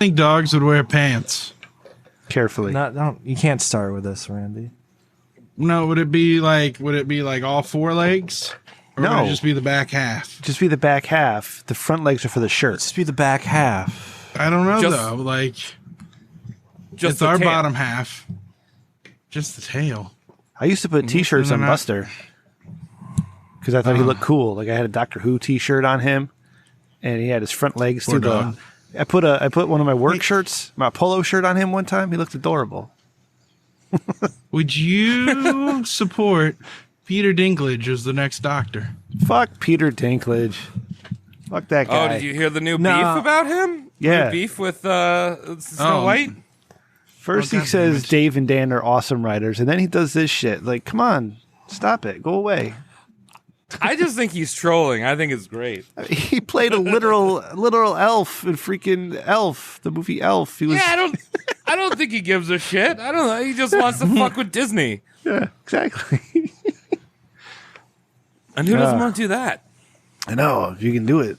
think dogs would wear pants? Carefully. You can't start with this, Randy. No, would it be like all four legs? Or No. would it just be the back half? Just be the back half. The front legs are for the shirt. Just be the back half. I don't know Just- though. Like Just it's the our tail. bottom half. Just the tail. I used to put T-shirts on they're not- Buster because I thought he looked cool. Like I had a Doctor Who T-shirt on him, and he had his front legs Poor through the. dog. I put one of my work shirts, my polo shirt, on him one time. He looked adorable. Would you support Peter Dinklage as the next Doctor? Fuck Peter Dinklage. Fuck that guy. Oh, did you hear the new No. beef about him? Yeah. New beef with Snow White? First he God damn says it. Dave and Dan are awesome writers, and then he does this shit. Like, come on, stop it, go away. I just think he's trolling. I think it's great. He played a literal elf in freaking Elf, the movie Elf. He was Yeah, I don't think he gives a shit. I don't know. He just wants to fuck with Disney. yeah, exactly. And who doesn't want to do that? I know, if you can do it.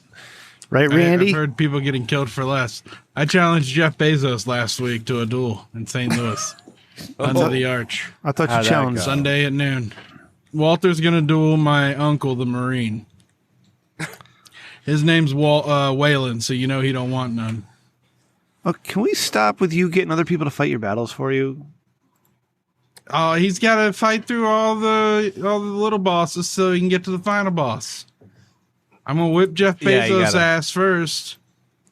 Right, Randy? I've heard people getting killed for less. I challenged Jeff Bezos last week to a duel in St. Louis under the arch. I thought How'd you that challenged. go? Sunday at noon. Walter's gonna duel my uncle, the Marine. His name's Waylon, so you know he don't want none. Oh, can we stop with you getting other people to fight your battles for you? He's got to fight through all the little bosses so he can get to the final boss. I'm gonna whip Jeff Yeah, you Bezos' gotta- ass first,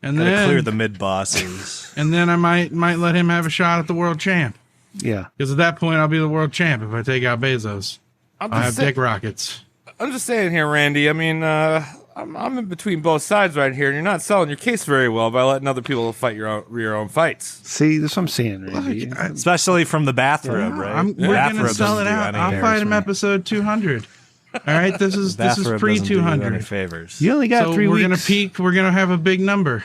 and Gotta then clear the mid bosses. and then I might let him have a shot at the world champ. Yeah. Because at that point, I'll be the world champ if I take out Bezos. I'm I have just, say- dick rockets. I'm just saying here, Randy. I mean, I'm in between both sides right here, and you're not selling your case very well by letting other people fight your own fights. See, that's what I'm saying, Randy. Especially from the bathrobe, right? We're gonna Bathrobe sell it doesn't do out. any I'll favors fight him for me. episode 200. All right, this is Bathrobe pre doesn't do you any 200. favors. You only got So 3 we're weeks. gonna peak. We're gonna have a big number.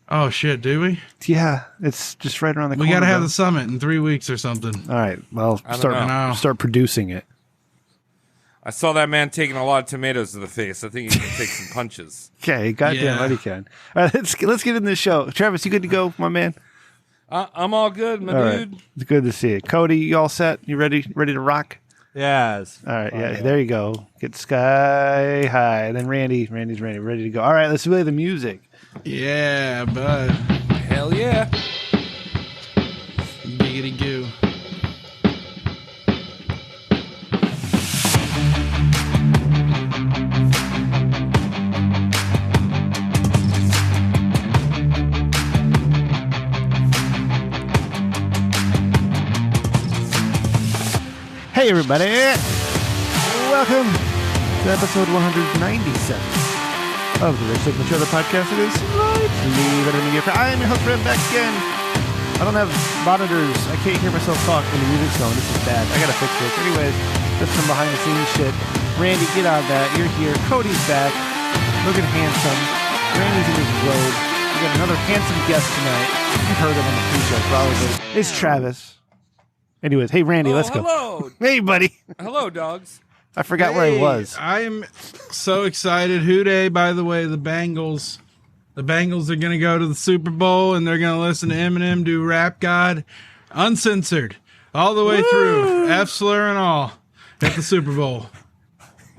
Oh shit, do we? Yeah, it's just right around the We corner. gotta have bro. the summit in 3 weeks or something. All right, well, I don't know. start producing it. I saw that man taking a lot of tomatoes to the face. I think he can take some punches. Okay, goddamn Yeah. right he can. All right, let's get in this show. Travis, you good to go, my man? I'm all good, my All right, dude. it's good to see you. Cody, you all set? You ready to rock? Yes. All right, yeah, there you go. Get sky high. And then Randy's ready to go. All right, let's play the music. Yeah, bud. Hell yeah. Giggity goo. Hey, everybody. Welcome to episode 197 of the Rich Signature of the podcast. It is slightly better than mediocre. I am your host, Brent, back again. I don't have monitors. I can't hear myself talk when the music's going. This is bad. I gotta fix this. Anyways, that's some behind the scenes shit. Randy, get on that. You're here. Cody's back. Looking handsome. Randy's in his robe. We got another handsome guest tonight. You've heard him on the pre-show, probably. It's Travis. Anyways, hey, Randy, let's go. Hello. Hey, buddy. Hello, dogs. I forgot where I was. I am so excited. Who Dey, by the way, the Bengals. The Bengals are going to go to the Super Bowl and they're going to listen to Eminem do Rap God uncensored all the way through, F slur and all, at the Super Bowl.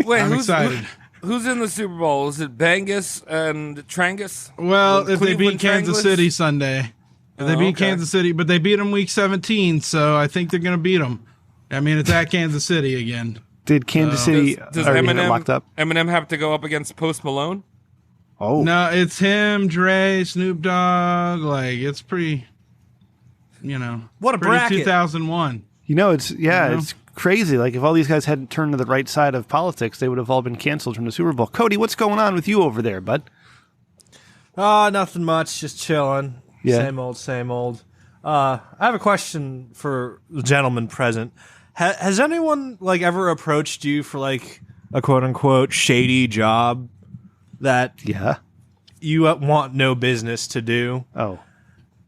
Wait, I'm who's excited. Who's in the Super Bowl? Is it Bangus and Trangus? Well, The if they beat Cleveland Kansas Stranglers? City Sunday. If they Oh, beat okay. Kansas City, but they beat them week 17, so I think they're going to beat them. I mean, it's at Kansas City again. Did Kansas City Does already get Eminem locked up? Eminem have to go up against Post Malone? Oh, No, it's him, Dre, Snoop Dogg. Like, it's pretty, What a pretty bracket. 2001. you know, it's know? it's crazy. Like if all these guys hadn't turned to the right side of politics, they would have all been canceled from the Super Bowl. Cody, what's going on with you over there, bud? Nothing much. Just chilling. Yeah. Same old. I have a question for the gentleman present. Has anyone ever approached you for a quote unquote shady job that Yeah. you want no business to do? Oh,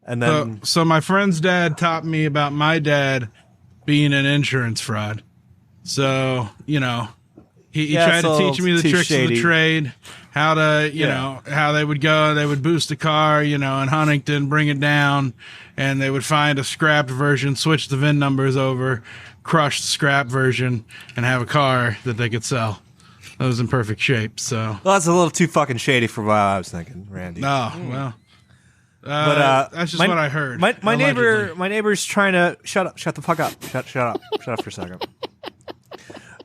And then So my friend's dad taught me about my dad being an insurance fraud. So, He Yeah, tried it's a to little teach me the too tricks of shady. the trade, how to, you know, how they would go, they would boost a car, you know, in Huntington, bring it down, and they would find a scrapped version, switch the VIN numbers over, crush the scrap version, and have a car that they could sell. That was in perfect shape, so. Well, that's a little too fucking shady for what I was thinking, Randy. Oh, well. But that's just what I heard. My allegedly. neighbor's trying to shut the fuck up. Shut up for a second.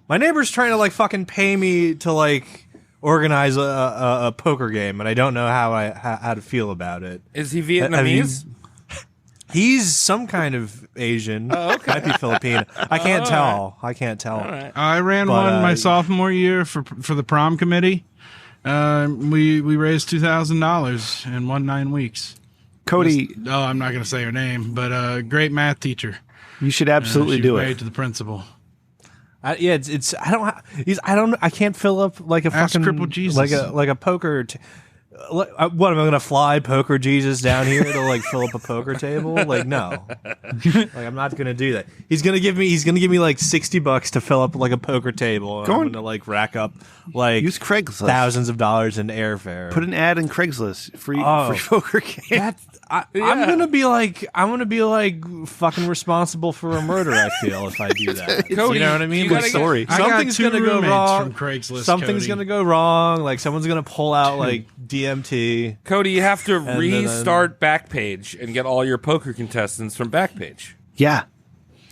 My neighbor's trying to like fucking pay me to like organize a poker game, and I don't know how to feel about it. Is he Vietnamese? He's some kind of Asian. Oh, okay. Might be Filipino. I can't tell. I can't tell. All right. I ran But, one my sophomore year for the prom committee. We raised $2,000 in 9 weeks. Cody, Oh, I'm not going to say her name, but a great math teacher. you should absolutely She do married it. to the principal. It's I can't fill up like a Ask fucking Crippled Jesus. like a poker. What am I gonna fly poker Jesus down here to like fill up a poker table? Like no, like I'm not gonna do that. He's gonna give me like $60 to fill up like a poker table. And Go I'm on. gonna like rack up like Use Craigslist. thousands of dollars in airfare. Put an ad in Craigslist. Free Oh. poker game. I'm gonna be like fucking responsible for a murder. I feel if I do that. Cody, you know what I mean? you Like, gotta story. I got Something's 2 gonna go roommates wrong. from Craigslist. Something's Cody. gonna go wrong. Like someone's gonna pull out like DMT. Cody, you have to then- restart Backpage and get all your poker contestants from Backpage. Yeah.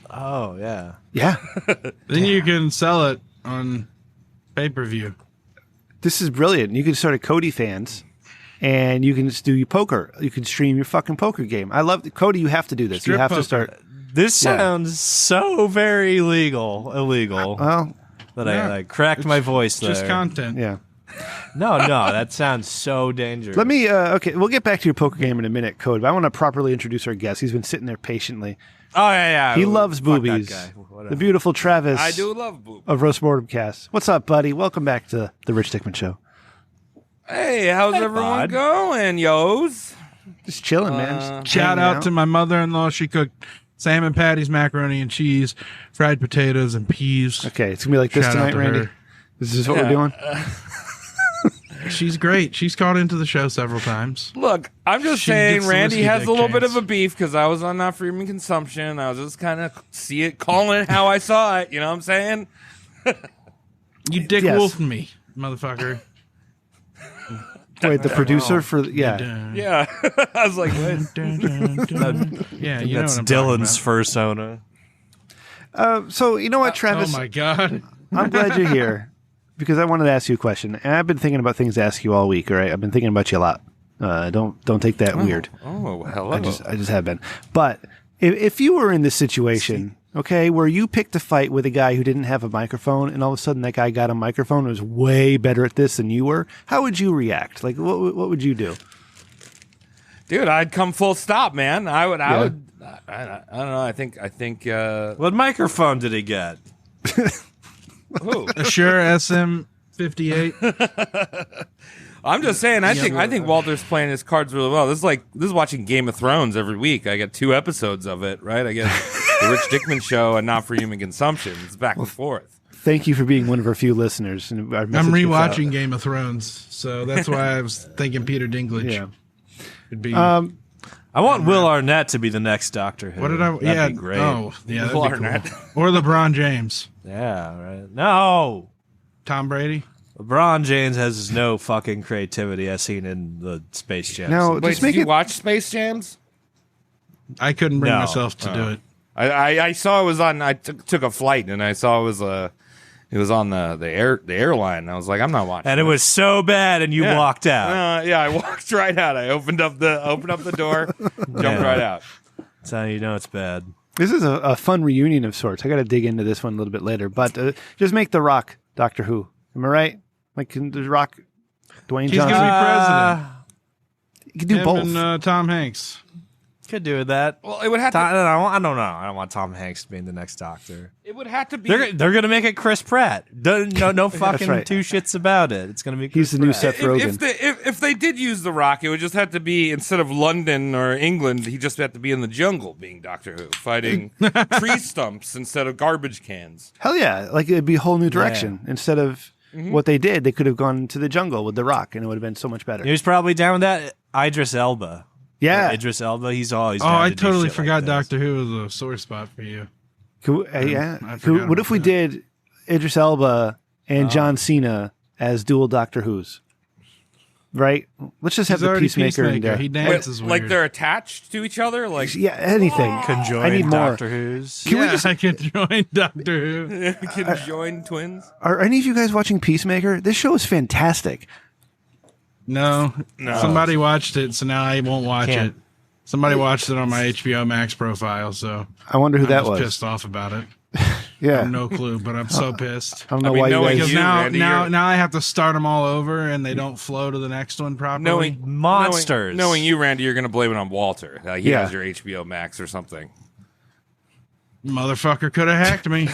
Oh yeah. Yeah. Then you can sell it on pay-per-view. This is brilliant. You can start a Cody fans, and you can just do your poker. You can stream your fucking poker game. I love Cody. You have to do this. Strip you have poker. to start. This Yeah. sounds so very illegal Well, that Yeah. I like cracked my voice there. Just content. yeah. No, that sounds so dangerous. Let me. Okay, we'll get back to your poker game in a minute, Cody. But I want to properly introduce our guest. He's been sitting there patiently. Oh yeah. He loves Fuck that boobies. guy. Whatever. The beautiful Travis. I do love boob. Of Roast Mortem Cast. What's up, buddy? Welcome back to the Rich Dickman Show. Hey, how's everyone bud. going, yos? Just chilling, man. Just Shout hanging out to my mother-in-law. She cooked salmon patties, macaroni and cheese, fried potatoes, and peas. Okay, it's gonna be like this Shout out tonight, to Randy. her. This is what we're doing. She's great. She's called into the show several times. Look, I'm just She saying, gets the Randy whiskey has dick a little bit chance. of a beef because I was on Not For Human Consumption. I was just kind of calling it how I saw it. You know what I'm saying? You dick Yes. wolfed me, motherfucker. Wait, the producer for yeah. Yeah. I was like, wait. Yeah, you know That's what I'm Dylan's talking persona. So you know what, about. Travis? Oh my god. I'm glad you're here because I wanted to ask you a question, and I've been thinking about things to ask you all week. All right, I've been thinking about you a lot. Don't take that weird. Oh, hello. I just have been. But if you were in this situation, okay, where you picked a fight with a guy who didn't have a microphone, and all of a sudden that guy got a microphone and was way better at this than you were, how would you react? Like, what would you do? Dude, I'd come full stop, man. I would. I don't know. I think. What microphone did he get? Who? Sure, SM58. I'm just saying. I think Walter's playing his cards really well. This is watching Game of Thrones every week. I get 2 episodes of it. Right. I get the Rich Dickman Show and Not For Human Consumption. It's back and forth. Thank you for being one of our few listeners. And our I'm message gets out. rewatching Game of Thrones, so that's why I was thinking Peter Dinklage Yeah. would be. I want Will Arnett to be the next Doctor Who. what did I? That'd yeah. be great. Oh, yeah. Will That'd be Arnett. cool. Or LeBron James. Yeah, right. No. Tom Brady. LeBron James has no fucking creativity as seen in the Space Jam. Now, Wait, just did make you it. watch Space Jams? I couldn't bring No. myself to do it. I saw it was on. I took a flight and I saw it was on the airline. I was like, I'm not watching. and it was so bad, and you Yeah. walked out. Yeah, I walked right out. I opened up the door, jumped Yeah. right out. That's how you know it's bad. This is a fun reunion of sorts. I got to dig into this one a little bit later, but just make The Rock Doctor Who. Am I right? Like, can The Rock, Dwayne He's gonna Johnson? be president. You can do Him both. and Tom Hanks. could do that. Well, it would have I to. don't know. I don't want Tom Hanks being the next Doctor. It would have to be. They're gonna make it Chris Pratt. No fucking right. two shits about it. It's gonna be. Chris He's the new Pratt. Seth Rogen. If they did use The Rock, it would just have to be, instead of London or England, he just had to be in the jungle being Doctor Who, fighting tree stumps instead of garbage cans. Hell yeah! Like it'd be a whole new direction. Instead of what they did, they could have gone to the jungle with The Rock, and it would have been so much better. He was probably down with that. Idris Elba. Yeah. Idris Elba. He's always. Oh, down I to do totally shit forgot like this. Doctor Who was a sore spot for you. Yeah. I forgot What if about we that. did Idris Elba and John Cena as dual Doctor Who's? Right? Let's just have He's the already Peacemaker. Peacemaker. He dances weird. Like they're attached to each other? Like, yeah, anything. Conjoined I need more. Doctor Who's. Can we yeah, just- I can join Doctor Who. conjoined twins? Are any of you guys watching Peacemaker? This show is fantastic. No, somebody watched it, so now I won't watch Can't. it. Somebody watched it on my HBO Max profile, so I wonder who I'm that just was. pissed off about it. Yeah. I have no clue, but I'm so pissed. I don't know I mean, why you knowing guys. Because you, now, Randy, now, you're- now I have to start them all over, and they don't flow to the next one properly. Knowing Monsters. Knowing you, Randy, you're going to blame it on Walter. He Yeah. has your HBO Max or something. Motherfucker could have hacked me.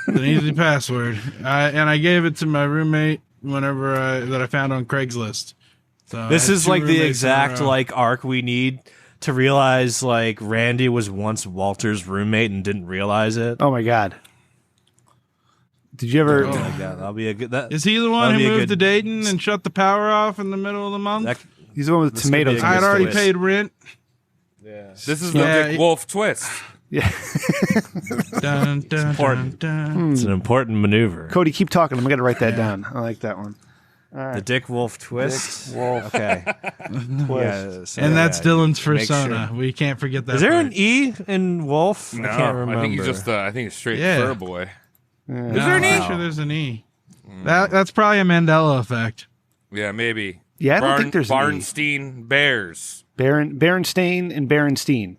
An easy password, and I gave it to my roommate whenever that I found on Craigslist. So I This had is two like the roommates in a exact row. like arc we need to realize like Randy was once Walter's roommate and didn't realize it. Oh my god. Did you ever? Like that. That'll be a good. That, Is he the one that'll who be a moved good- to Dayton and shut the power off in the middle of the month? that- He's the one with This could be tomatoes. a I had good already twist. paid rent. This is the Yeah, Dick it- Wolf twist. Yeah. Dun, dun, important. dun, dun. It's an important maneuver. Cody, keep talking. I'm gonna write that down. I like that one. The Dick Wolf twist. Wolf. Okay. Yeah, so, And that's yeah, Dylan's make persona. sure. We can't forget that. Is there part. an E in Wolf? No, I can't remember. I think he's just. I think it's straight Yeah. fur boy. No, there an E? I'm sure there's an E. That's probably a Mandela effect. Yeah, maybe. Yeah, I don't think there's an E. Barnstein Bears. Berenstain and Berenstein.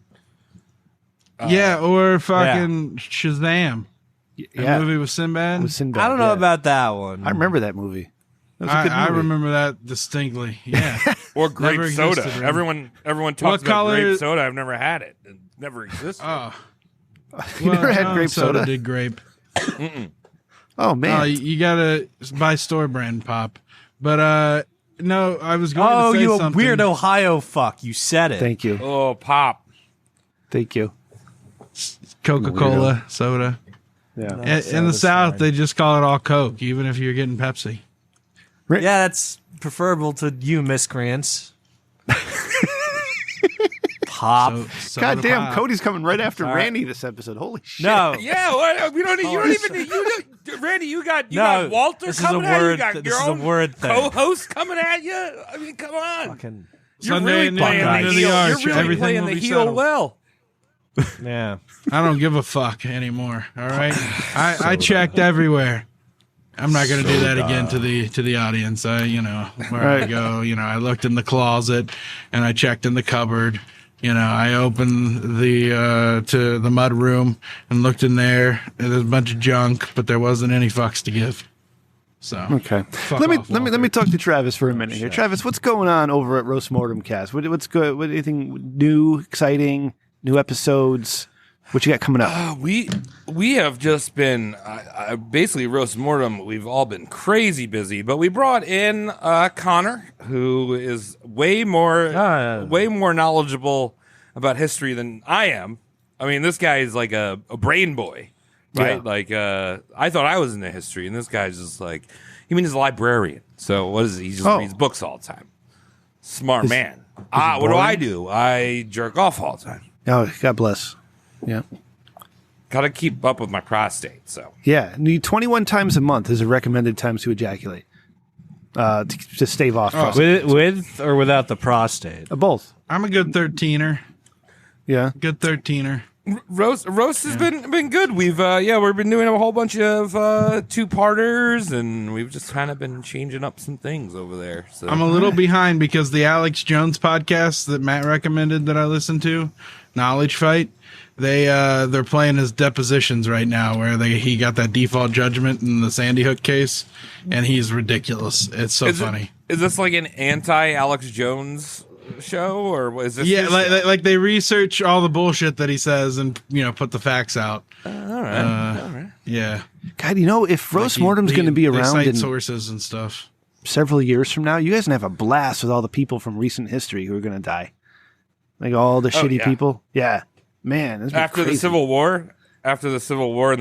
Yeah, or fucking Shazam. Yeah. The movie with Sinbad. With Sinbad, I don't know yeah. about that one. I remember that movie. That was a good I movie. remember that distinctly. Yeah. Or grape Never soda. existed, Everyone talks What about color grape is- soda. I've never had it. It never existed. Oh. You never had John grape soda? Did grape. Oh man. Oh, you gotta buy store brand pop. But no, I was going Oh, to say you a something. weird Ohio fuck. You said it. Thank you. Oh, pop. Thank you. Coca-Cola soda. Yeah. In the South, they just call it all Coke, even if you're getting Pepsi. Yeah, that's preferable to you, miscreants. Pop. So God the damn, pop. Cody's coming right after right. Randy this episode. Holy shit. No. Yeah, what? We don't. You don't even. Randy, you got Walter this is coming a at you. You word. got This your is a own word thing. co-host coming at you. I mean, come on. Fucking, You're Sunday really and playing Buckeyes. the into the heel. arch, You're really everything playing will the be heel settled. well. yeah. I don't give a fuck anymore. All right, I checked everywhere. I'm not going to do that again to the audience. Where I go, I looked in the closet and I checked in the cupboard. I opened the to the mud room and looked in there. And there's a bunch of junk, but there wasn't any fucks to give. So Okay. Fuck Let me off, let me Walter. talk to Travis for a minute here. Travis, what's going on over at Roast Mortem Cast? What's good? What anything new, exciting, new episodes? What you got coming up? We have just been basically roast mortem. We've all been crazy busy, but we brought in Connor, who is way more knowledgeable about history than I am. I mean, this guy is like a brain boy, right? Yeah. Like I thought I was into history, and this guy's just like, he's a librarian. So what is he? He just reads books all the time. Smart man. What do I do? I jerk off all the time. Oh, God bless. Yeah. Got to keep up with my prostate. So Yeah. 21 times a month is a recommended time to ejaculate. To stave off. With or without the prostate? Both. I'm a good 13er. Yeah. Good 13er. roast has been good. We've been doing a whole bunch of 2-parters, and we've just kind of been changing up some things over there. So I'm a little behind because the Alex Jones podcast that Matt recommended that I listened to, Knowledge Fight, they're playing his depositions right now where he got that default judgment in the Sandy Hook case, and he's ridiculous. It's so funny. Is this like an anti-Alex Jones show, or is this? Yeah, his show? like they research all the bullshit that he says and put the facts out. All right. Yeah, God, if Roast Mortem's going to be they around cite in sources and stuff. several years from now, you guys can have a blast with all the people from recent history who are going to die. Like all the shitty yeah. people. Yeah. Man, After the Civil War and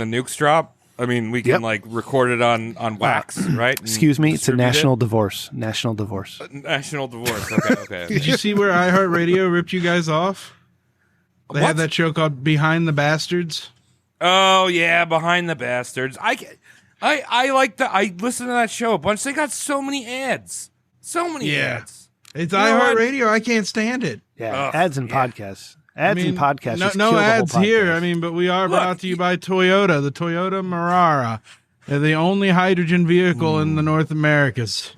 the nukes drop. I mean, we can record it on wax, right? And excuse me, it's a distribute national divorce. National divorce. National divorce. Okay. Did you see where iHeartRadio ripped you guys off? They had that show called Behind the Bastards. Oh yeah, Behind the Bastards. I like that. I listened to that show a bunch. They got so many ads. So many ads. It's You know what? iHeartRadio. I can't stand it. Yeah, ads and podcasts. Ads and podcasts. just No kill the whole ads here. podcast. But we are brought to you by Toyota, the Toyota Marara. They're the only hydrogen vehicle in the North Americas.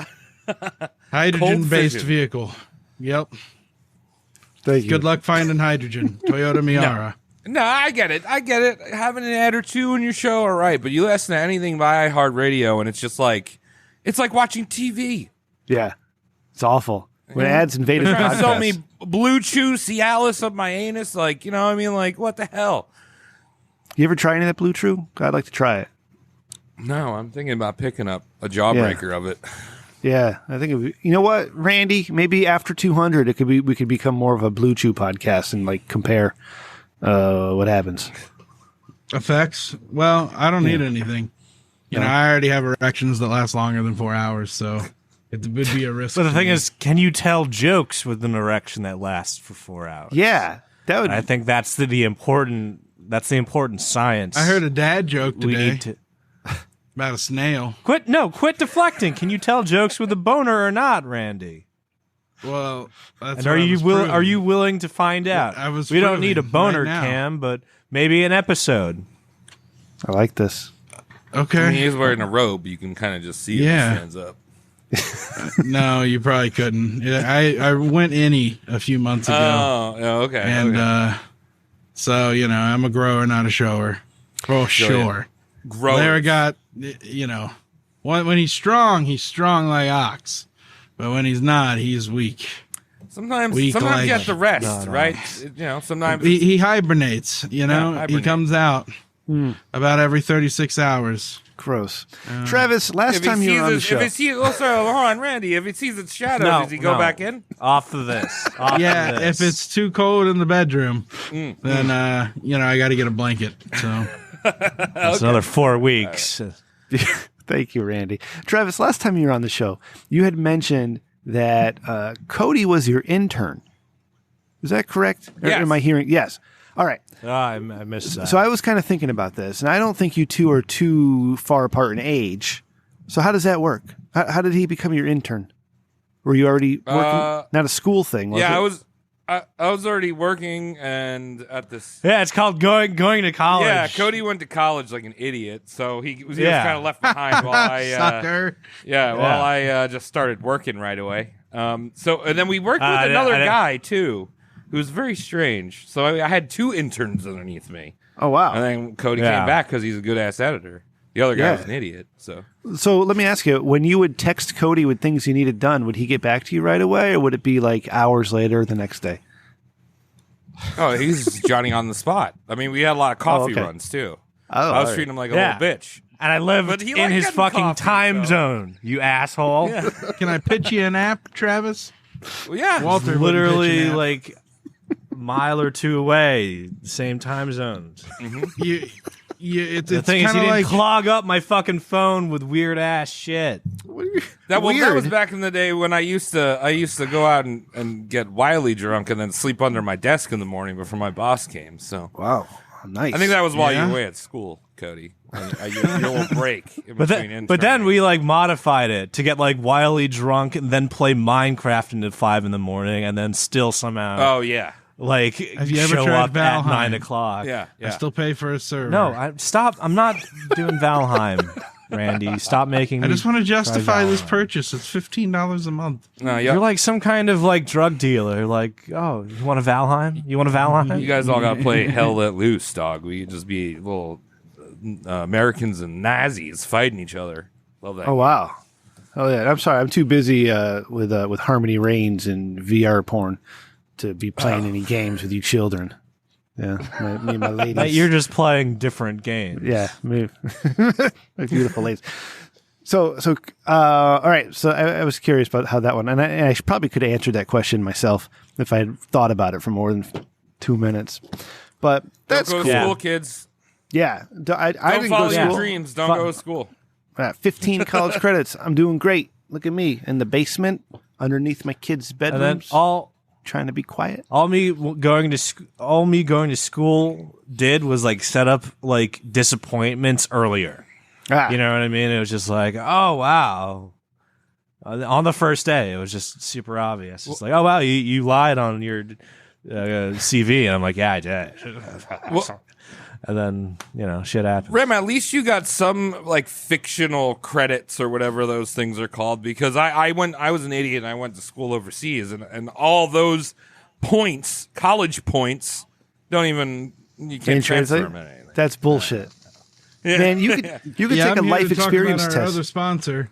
Hydrogen-based fission. vehicle. Yep. Thank you. Good luck finding hydrogen. Toyota Miata. No, I get it. Having an ad or two in your show, all right. But you listen to anything by iHeartRadio, and it's just like watching TV. Yeah, it's awful. When ads invaded They're trying to sell me podcasts. Blue Chew Cialis of my anus. Like, what the hell? You ever try any of that Blue True? I'd like to try it. No, I'm thinking about picking up a jawbreaker of it. Yeah, I think you know what, Randy? Maybe after 200, we could become more of a Blue Chew podcast and compare what happens. Effects? Well, I don't need anything. I already have erections that last longer than 4 hours, so it would be a risk. But the to thing me. is, can you tell jokes with an erection that lasts for 4 hours? Yeah, that would. I think that's the important science. I heard a dad joke we today need to about a snail. quit deflecting. Can you tell jokes with a boner or not, Randy? Well, that's And what I was proving. are you willing to find out? I was we don't need a proving boner right now. cam, but maybe an episode. I like this. Okay. When he is wearing a robe, you can kind of just see it Yeah. when it stands up. No, you probably couldn't. I went innie a few months ago, Oh, okay. and okay. so I'm a grower, not a shower, for sure. Gross. Larry got when he's strong like ox, but when he's not, he's weak. Sometimes weak you like- have to rest, right? Sometimes He hibernates. He hibernate. comes out about every 36 hours. Gross. Travis, last if he time you sees were on the it, show. if it sees, hold on, Randy. If it sees its shadow, No, does he go no. back in? Off of this. Off Yeah, of this. if it's too cold in the bedroom, then I got to get a blanket. So It's another 4 weeks. Thank you, Randy. Travis, last time you were on the show, you had mentioned that Cody was your intern. Is that correct? Or Yes. am I hearing? Yes. All right. I missed that. So I was kind of thinking about this, and I don't think you two are too far apart in age. So how does that work? How did he become your intern? Were you already working? Not a school thing, was Yeah, it? I was already working and at this. yeah, it's called going to college. Yeah, Cody went to college like an idiot, so he was Yeah. kind of left behind while I sucker. while I just started working right away. And then we worked with I another didn't- guy too, who was very strange. So I had 2 interns underneath me, Oh, wow. and then Cody Yeah. came back because he's a good ass editor. The other guy Yeah. was an idiot. So So let me ask you, when you would text Cody with things you needed done, would he get back to you right away, or would it be like hours later or the next day? he's Johnny on the spot. I mean, we had a lot of coffee okay. runs too. Oh, I was all right. treating him like a Yeah. little bitch. And I lived But he in liked his getting fucking coffee, time so- zone, you asshole. Can I pitch you an app, Travis? Well, yeah, Walter wouldn't pitch Literally an app. like a mile or 2 away, same time zones. you, it's The thing is, kind he of didn't like clog up my fucking phone with weird ass shit. that was Weird. back in the day when I used to go out and get wildly drunk and then sleep under my desk in the morning before my boss came. So Wow. Nice. I think that was while you Yeah. were away at school, Cody. And your little break in But between then we like modified it to get like wildly drunk and then play Minecraft until 5 in the morning and then still somehow Oh yeah, like Have you ever show tried up at Valheim? 9 o'clock. yeah. I still pay for a server. No, stop. I'm not doing Valheim, Randy. Stop making I me just want to justify this Valheim. purchase. It's $15 a month. No, You're like some kind of like drug dealer. Like, oh, you want a Valheim? You want a Valheim? you guys all got to play Hell Let Loose, dog. We just be little Americans and Nazis fighting each other. Love that. Oh, wow. Oh yeah. I'm sorry. I'm too busy with Harmony Reigns and VR porn to be playing any games with you children. Yeah, me and my ladies. But you're just playing different games. Yeah, me, my beautiful ladies. So, all right. So I was curious about how that one, and I probably could have answered that question myself if I had thought about it for more than 2 minutes. But that's Don't go cool. to school, kids. Yeah, I Don't didn't follow go to your school. dreams. Don't go to school. 15 college credits. I'm doing great. Look at me in the basement underneath my kids' And then bedrooms, trying to be quiet. all me going to school did was like set up like disappointments earlier. You know what I mean? It was just like, oh well, on the first day, it was just super obvious. It's like, oh wow, you lied on your CV, and I'm like, yeah, I did. And then shit happens. Rem, at least you got some like fictional credits or whatever those things are called. Because I was an idiot and I went to school overseas, and all those points, college points, you can't transfer them. Anything. That's bullshit. Man, you could take a I'm here life to talk experience about our test. other sponsor,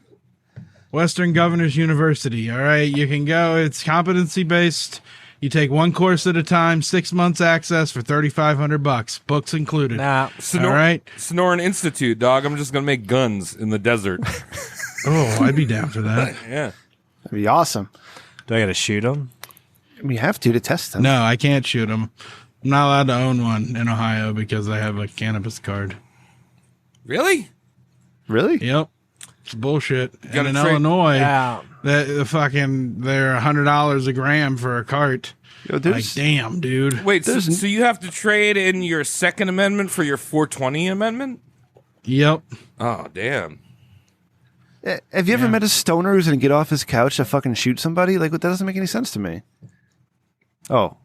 Western Governors University. All right, you can go. It's competency based. You take one course at a time. 6 months access for $3,500. Books included. Nah, all right. Sonoran Institute, dog. I'm just gonna make guns in the desert. Oh, I'd be down for that. Yeah. That'd be awesome. do I got to shoot them? I mean, you have to test them. No, I can't shoot them. I'm not allowed to own one in Ohio because I have a cannabis card. Really? Really? Yep. It's bullshit. And gotta in trade- Illinois, Yeah. they're $100 a gram for a cart. Yo, Like, there's, damn, dude. Wait, so you have to trade in your Second Amendment for your 420 Amendment? Yep. Oh, damn. have you ever met a stoner who's going to get off his couch to fucking shoot somebody? Like, that doesn't make any sense to me. Oh.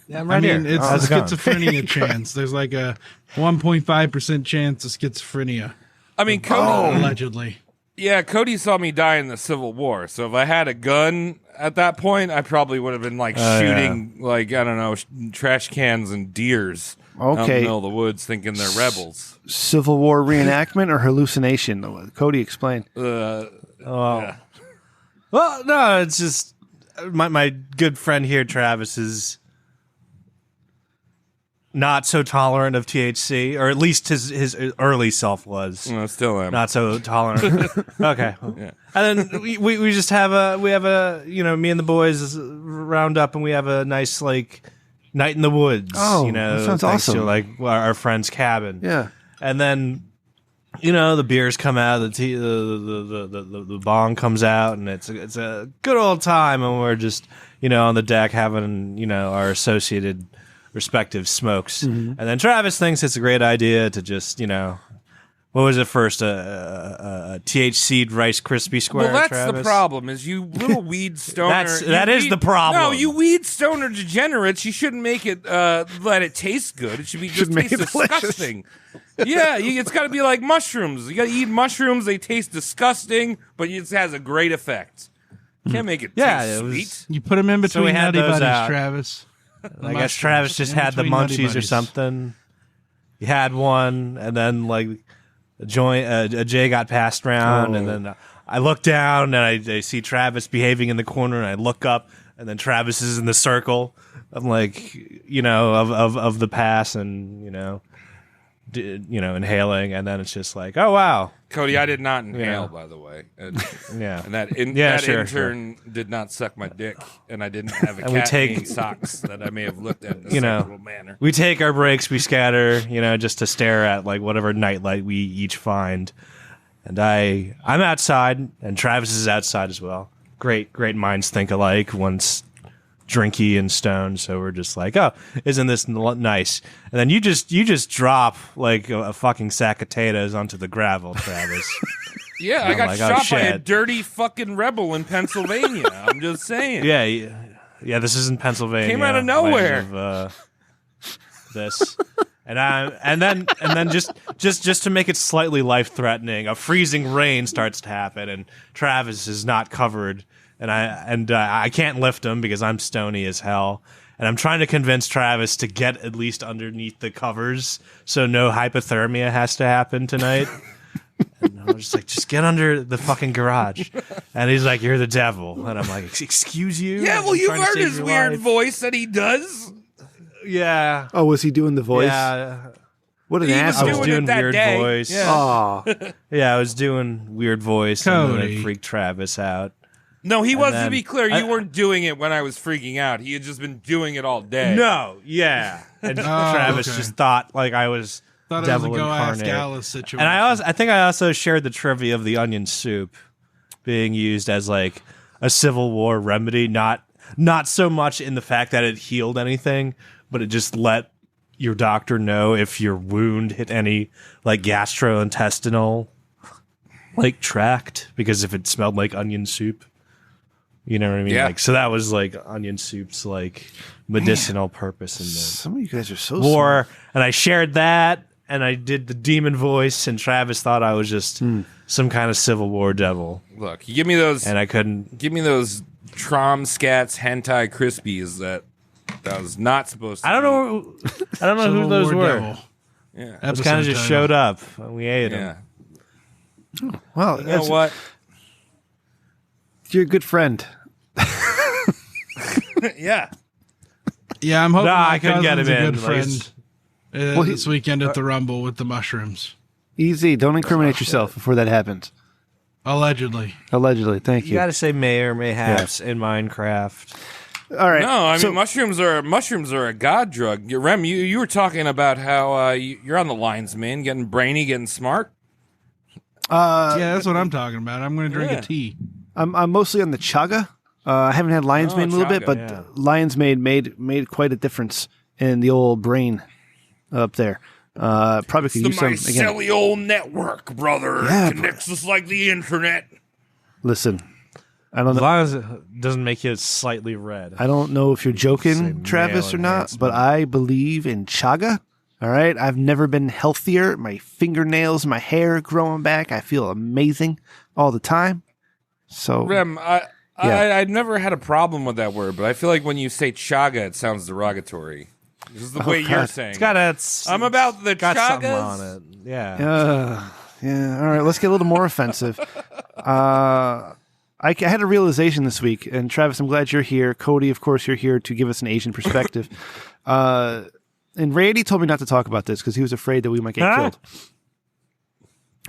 Yeah, I'm I right mean, here. it's How's a it going? schizophrenia chance. There's like a 1.5% chance of schizophrenia, I mean, Cody, allegedly. yeah, Cody saw me die in the Civil War. So if I had a gun at that point, I probably would have been like shooting, like, I don't know, trash cans and deers out in the Okay. middle of the woods thinking they're rebels. Civil War reenactment or hallucination? Cody, explain. Well, no, it's just my good friend here, Travis, is not so tolerant of THC, or at least his early self was. I still am. Not so tolerant. Okay. And then we just have me and the boys round up and we have a nice like night in the woods. Oh, that sounds thanks awesome. to like our friend's cabin. Yeah. And then the beers come out, the bong comes out, and it's a good old time, and we're just on the deck having our associated respective smokes. Mm-hmm. And then Travis thinks it's a great idea to just what was it first, a THC Rice Krispie square? Well, that's Travis? the problem. Is you little weed stoner. That is the problem. No, you weed stoner degenerates. You shouldn't make it let it taste good. It should be just make taste it delicious. disgusting. Yeah, it's got to be like mushrooms. You got to eat mushrooms. They taste disgusting, but it has a great effect. Can't make it taste it was- sweet. You put them in So we between had Nutty those Buddies, out. Travis. I guess Travis just had the munchies or something. He had one, and then like a J got passed around, and then I look down and I see Travis behaving in the corner, and I look up, and then Travis is in the circle. I'm like, of the pass, and inhaling, and then it's just like, oh wow, Cody, I did not inhale, by the way. And, yeah. and that Sure, intern did not suck my dick, and I didn't have a And we cat take- in any socks that I may have looked at in a You know. sexual manner. We take our breaks, we scatter, just to stare at like whatever nightlight we each find. And I'm outside, and Travis is outside as well. Great minds think alike once drinky and stoned. So we're just like, oh, isn't this nice? And then you just drop like a fucking sack of potatoes onto the gravel, Travis. Yeah, I I'm got like, oh, shot by a shit. dirty fucking rebel in Pennsylvania. I'm just saying. Yeah. This is in Pennsylvania. Came out of land nowhere. of, this, and then just to make it slightly life threatening, a freezing rain starts to happen, and Travis is not covered, and I can't lift him because I'm stony as hell. And I'm trying to convince Travis to get at least underneath the covers so no hypothermia has to happen tonight. And I was just like, just get under the fucking garage. And he's like, you're the devil. And I'm like, excuse you? Yeah, well, I'm you've trying to heard save his your weird life." voice that he does. Yeah. Oh, was he doing the voice? Yeah. What an He was asshole. I was doing doing it that weird day. voice. Yeah. Aw. Yeah, I was doing weird voice. And then Cody. it freaked Travis out. No, he was, to then- be clear, you I- weren't doing it when I was freaking out. He had just been doing it all day. No, yeah. And Travis okay. just thought like I was Thought it was a devil go ask incarnate. Alice situation. And I think I also shared the trivia of the onion soup being used as like a Civil War remedy, not so much in the fact that it healed anything, but it just let your doctor know if your wound hit any like gastrointestinal like tract, because if it smelled like onion soup, you know what I mean? Yeah. Like, so that was like onion soup's like medicinal purpose in the Some of you guys are so war. And I shared that, and I did the demon voice, and Travis thought I was just some kind of Civil War devil, Look, you give me those. and I couldn't. Give me those Trom Scats hentai crispies that was not supposed to. I don't know. I don't know Civil who those War were. Devil. Yeah. Those kind of just showed up, and we ate them. Yeah. Well, You know what? you're a good friend. Yeah. Yeah, I'm hoping No, my I couldn't get cousin's him a good in. friend Well, he- this weekend at the Rumble with the mushrooms. Easy. Don't incriminate yourself before that happens. Allegedly. Allegedly. Thank You you. got to say may or mayhaps in Minecraft. All right. No, I mean So- mushrooms are a god drug. Rem, you were talking about how you're on the lines, man, getting brainy, getting smart. Yeah, that's what I'm talking about. I'm going to drink Yeah. a tea. I'm mostly on the chaga. I haven't had lion's mane in a little bit, chaga, but yeah. lion's mane made quite a difference in the old brain up there. Probably could The use some again. mycelial network, brother. Yeah, It connects us like the internet. Listen, I don't As know. long as it doesn't make you slightly red. I don't know if you're Say joking, Travis, male or not, but I believe in chaga. All right, I've never been healthier. My fingernails, my hair growing back. I feel amazing all the time. So Rem, Yeah. I've never had a problem with that word, but I feel like when you say chaga, it sounds derogatory. This is the way you're God. saying. It's got I'm about the got something chagas. on it. Yeah. Yeah. All right. Let's get a little more offensive. I had a realization this week, and Travis, I'm glad you're here. Cody, of course, you're here to give us an Asian perspective. And Randy told me not to talk about this because he was afraid that we might get killed.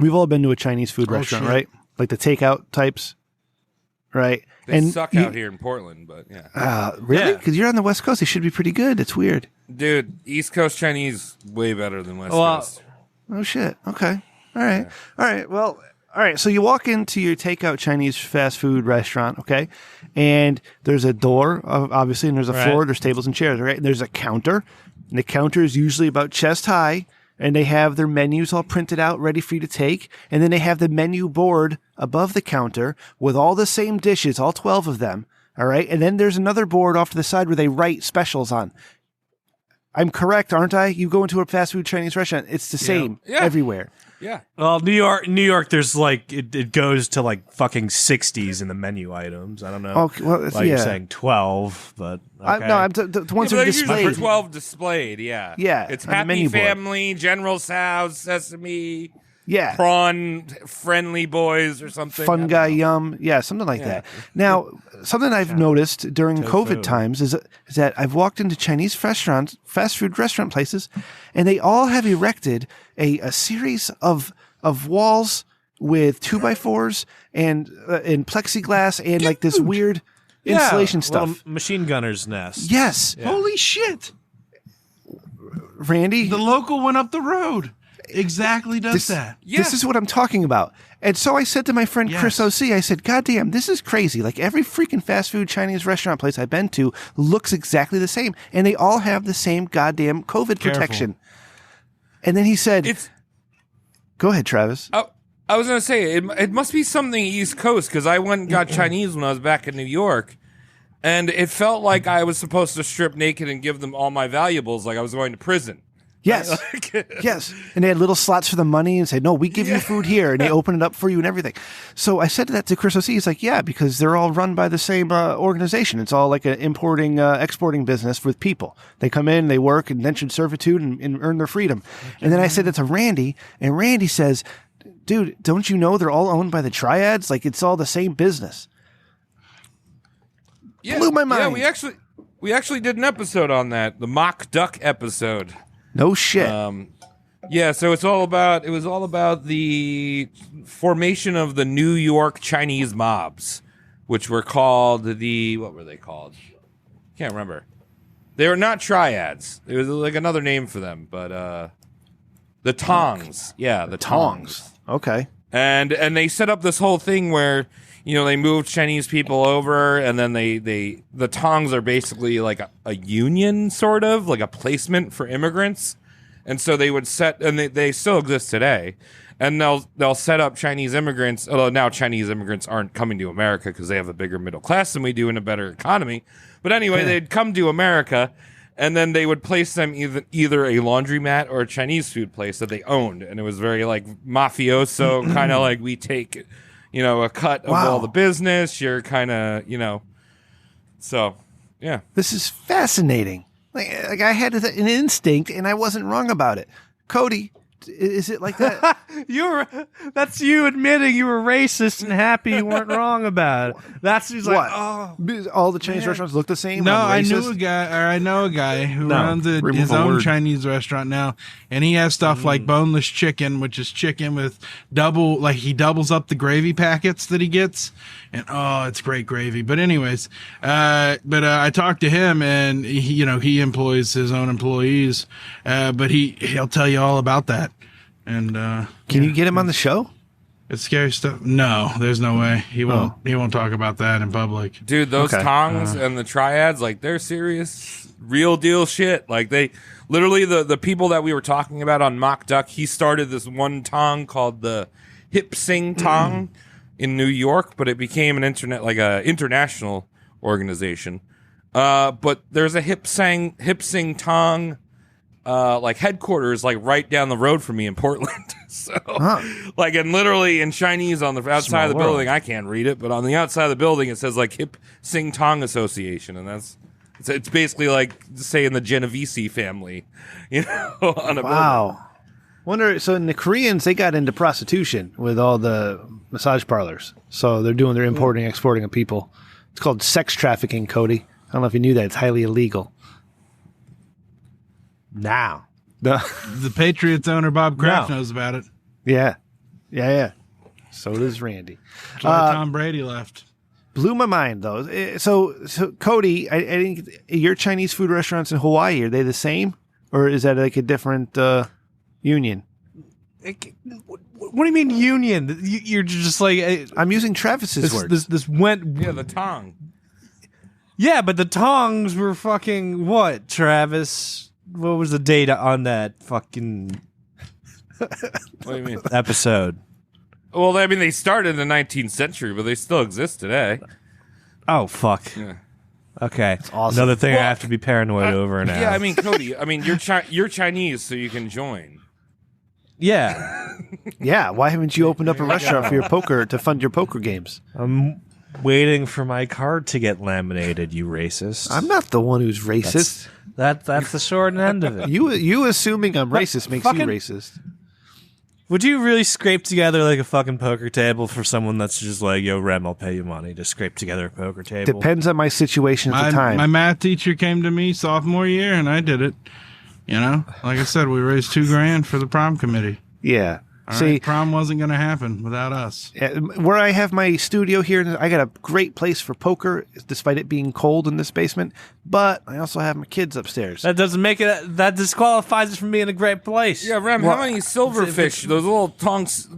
We've all been to a Chinese food restaurant, shit. right? Like the takeout types, right? They and suck you- out here in Portland, but yeah. Really? Yeah. Because you're on the West Coast. They should be pretty good. It's weird. Dude, East Coast Chinese way better than West Well, Coast. Oh shit. Okay. All right. All right. Well, all right. So you walk into your takeout Chinese fast food restaurant, okay? And there's a door, obviously, and there's a Right. floor, there's tables and chairs, right? And there's a counter. And the counter is usually about chest high, and they have their menus all printed out ready for you to take. And then they have the menu board above the counter with all the same dishes, all 12 of them. All right. And then there's another board off to the side where they write specials on. I'm correct, aren't I? You go into a fast food Chinese restaurant, it's the same Yeah. everywhere. Yeah. Well, New York, there's like it goes to like fucking 60s in the menu items. I don't know. Okay, well, it's, Like you're yeah. saying 12 but okay. No, I'm the ones Yeah, that but are there's usually displayed. 12 displayed, yeah. Yeah, It's on the Happy menu board. Family, General Tso's, Sesame, Yeah, Prawn Friendly Boys or something. I Fun don't Guy know. Yum. Yeah, something like that. Now, something I've noticed during COVID times is that I've walked into Chinese restaurants, fast food restaurant places, and they all have erected a series of walls with 2x4s and plexiglass and like this weird Yeah, insulation little stuff. machine gunner's nest. Yes, Holy shit. Randy. The local went up the road. Exactly does This, that. this is what I'm talking about. And so I said to my friend Chris Yes. OC, I said, God damn, this is crazy. Like every freaking fast food Chinese restaurant place I've been to looks exactly the same. And they all have the same goddamn COVID protection. And then he said, It's. go ahead, Travis. I was gonna say it must be something East Coast because I went and got Chinese when I was back in New York, and it felt like I was supposed to strip naked and give them all my valuables, like I was going to prison. Yes. Yes. And they had little slots for the money and said, no, we give you food here. And they open it up for you and everything. So I said that to Chris OC. He's like, yeah, because they're all run by the same organization. It's all like an importing, exporting business with people. They come in, they work, indentured servitude and earn their freedom. And then I said that to Randy, and Randy says, Dude, don't you know they're all owned by the triads? Like, it's all the same business. Yeah, Blew my mind. Yeah, we actually did an episode on that, the mock duck episode. No shit. Yeah, so it was all about the formation of the New York Chinese mobs, which were called what were they called? Can't remember. They were not triads. It was like another name for them, but the Tongs. Yeah, the Tongs. Okay. And they set up this whole thing where, they moved Chinese people over, and then the Tongs are basically like a union, sort of, like a placement for immigrants. And so they would and they still exist today, and they'll set up Chinese immigrants, although now Chinese immigrants aren't coming to America because they have a bigger middle class than we do and a better economy. But anyway, they'd come to America, and then they would place them either a laundromat or a Chinese food place that they owned. And it was very like mafioso, kind of like we take, a cut of all the business. You're kind of, so, yeah. This is fascinating. Like I had an instinct, and I wasn't wrong about it. Cody, is it like that? That's you admitting you were racist and happy you weren't wrong about it. That's he's like, all the Chinese restaurants look the same? No, I'm racist? I know a guy who runs his own Chinese restaurant now, and he has stuff like boneless chicken, which is chicken with he doubles up the gravy packets that he gets, and it's great gravy. But anyways, I talked to him, and he employs his own employees, but he'll tell you all about that. And can you get him on the show? It's scary stuff. No, there's no way. He won't. He won't talk about that in public. Dude, those Tongs and the triads, like, they're serious, real deal shit. Like, they literally the people that we were talking about on Mock Duck. He started this one Tong called the Hip Sing Tong in New York, but it became an international organization. But there's a Hip Sing Tong. Headquarters, right down the road from me in Portland. So, and literally in Chinese on the outside of the building, I can't read it, but on the outside of the building, it says Hip Sing Tong Association, and it's basically like saying the Genovese family, on a building. Wonder. So in the Koreans, they got into prostitution with all the massage parlors. So they're doing their importing, exporting of people. It's called sex trafficking, Cody. I don't know if you knew that. It's highly illegal. Now. The Patriots owner, Bob Kraft, knows about it. Yeah. So does Randy. That's why Tom Brady left. Blew my mind, though. So Cody, I think your Chinese food restaurants in Hawaii, are they the same? Or is that like a different union? What do you mean union? You're just like... I'm using Travis's words. This went... Yeah, the Tong. Yeah, but the Tongs were fucking what, Travis? What was the data on that fucking What do you mean? episode? Well, I mean, they started in the 19th century, but they still exist today. Oh, fuck. Yeah. Okay. That's awesome. Another thing I have to be paranoid over now. Yeah, I mean, Cody, you're Chinese, so you can join. Yeah. Yeah, why haven't you opened up a restaurant for your poker to fund your poker games? I'm waiting for my card to get laminated, you racist. I'm not the one who's racist. That's the short end of it. You assuming I'm racist makes you fucking- racist. Would you really scrape together like a fucking poker table for someone that's just like, yo, Rem, I'll pay you money to scrape together a poker table? Depends on my situation at the time. My math teacher came to me sophomore year, and I did it. Like I said, we raised $2,000 for the prom committee. Yeah. All See, right, prom wasn't going to happen without us. where I have my studio here, I got a great place for poker, despite it being cold in this basement. But I also have my kids upstairs. That doesn't make it. That disqualifies it from being a great place. Yeah, Rem, how many silverfish, those little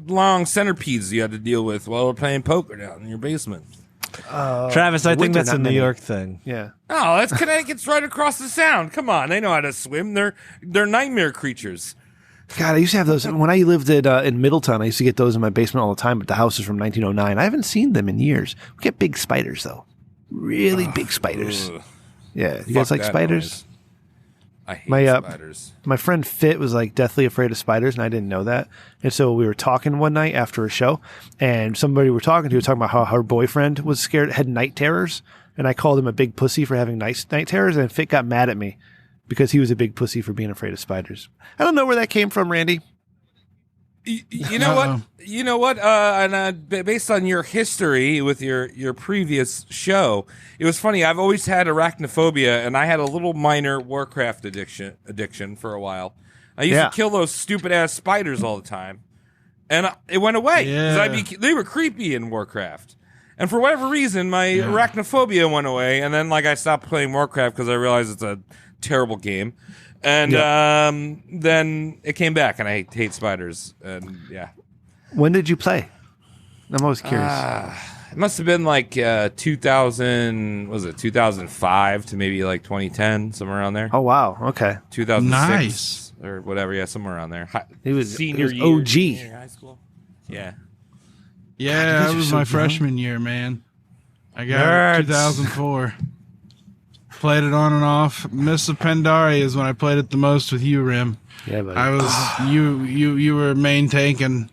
long centipedes you had to deal with while we're playing poker down in your basement? Travis, I think winter, that's a not New many. York thing. Yeah. Oh, that's Connecticut's right across the sound. Come on, they know how to swim. They're nightmare creatures. God, I used to have those when I lived in Middletown. I used to get those in my basement all the time, but the house is from 1909. I haven't seen them in years. We get big spiders, though. Really big spiders. Ugh. Yeah. You guys Fuck like that spiders? noise. I hate My, spiders. My friend Fit was like deathly afraid of spiders, and I didn't know that. And so we were talking one night after a show, and somebody we were talking to was talking about how her boyfriend was scared, had night terrors, and I called him a big pussy for having night terrors, and Fit got mad at me because he was a big pussy for being afraid of spiders. I don't know where that came from, Randy. You know what? You know what? Based on your history with your previous show, it was funny. I've always had arachnophobia, and I had a little minor Warcraft addiction for a while. I used to kill those stupid ass spiders all the time, and it went away. Yeah. They were creepy in Warcraft, and for whatever reason, my arachnophobia went away. And then, I stopped playing Warcraft because I realized it's a terrible game. And then it came back, and I hate spiders. And When did you play? I'm always curious. It must have been 2000. Was it 2005 to maybe 2010, somewhere around there? Oh wow. Okay. 2006 Nice. or whatever. Yeah, somewhere around there. He was senior he was year, OG. junior high school. Yeah. Yeah, guys that are was so my young. freshman year, man. I got Nerds. 2004. Played it on and off. Mists of Pandaria is when I played it the most with you, Rim. Yeah, buddy. I was you were main tanking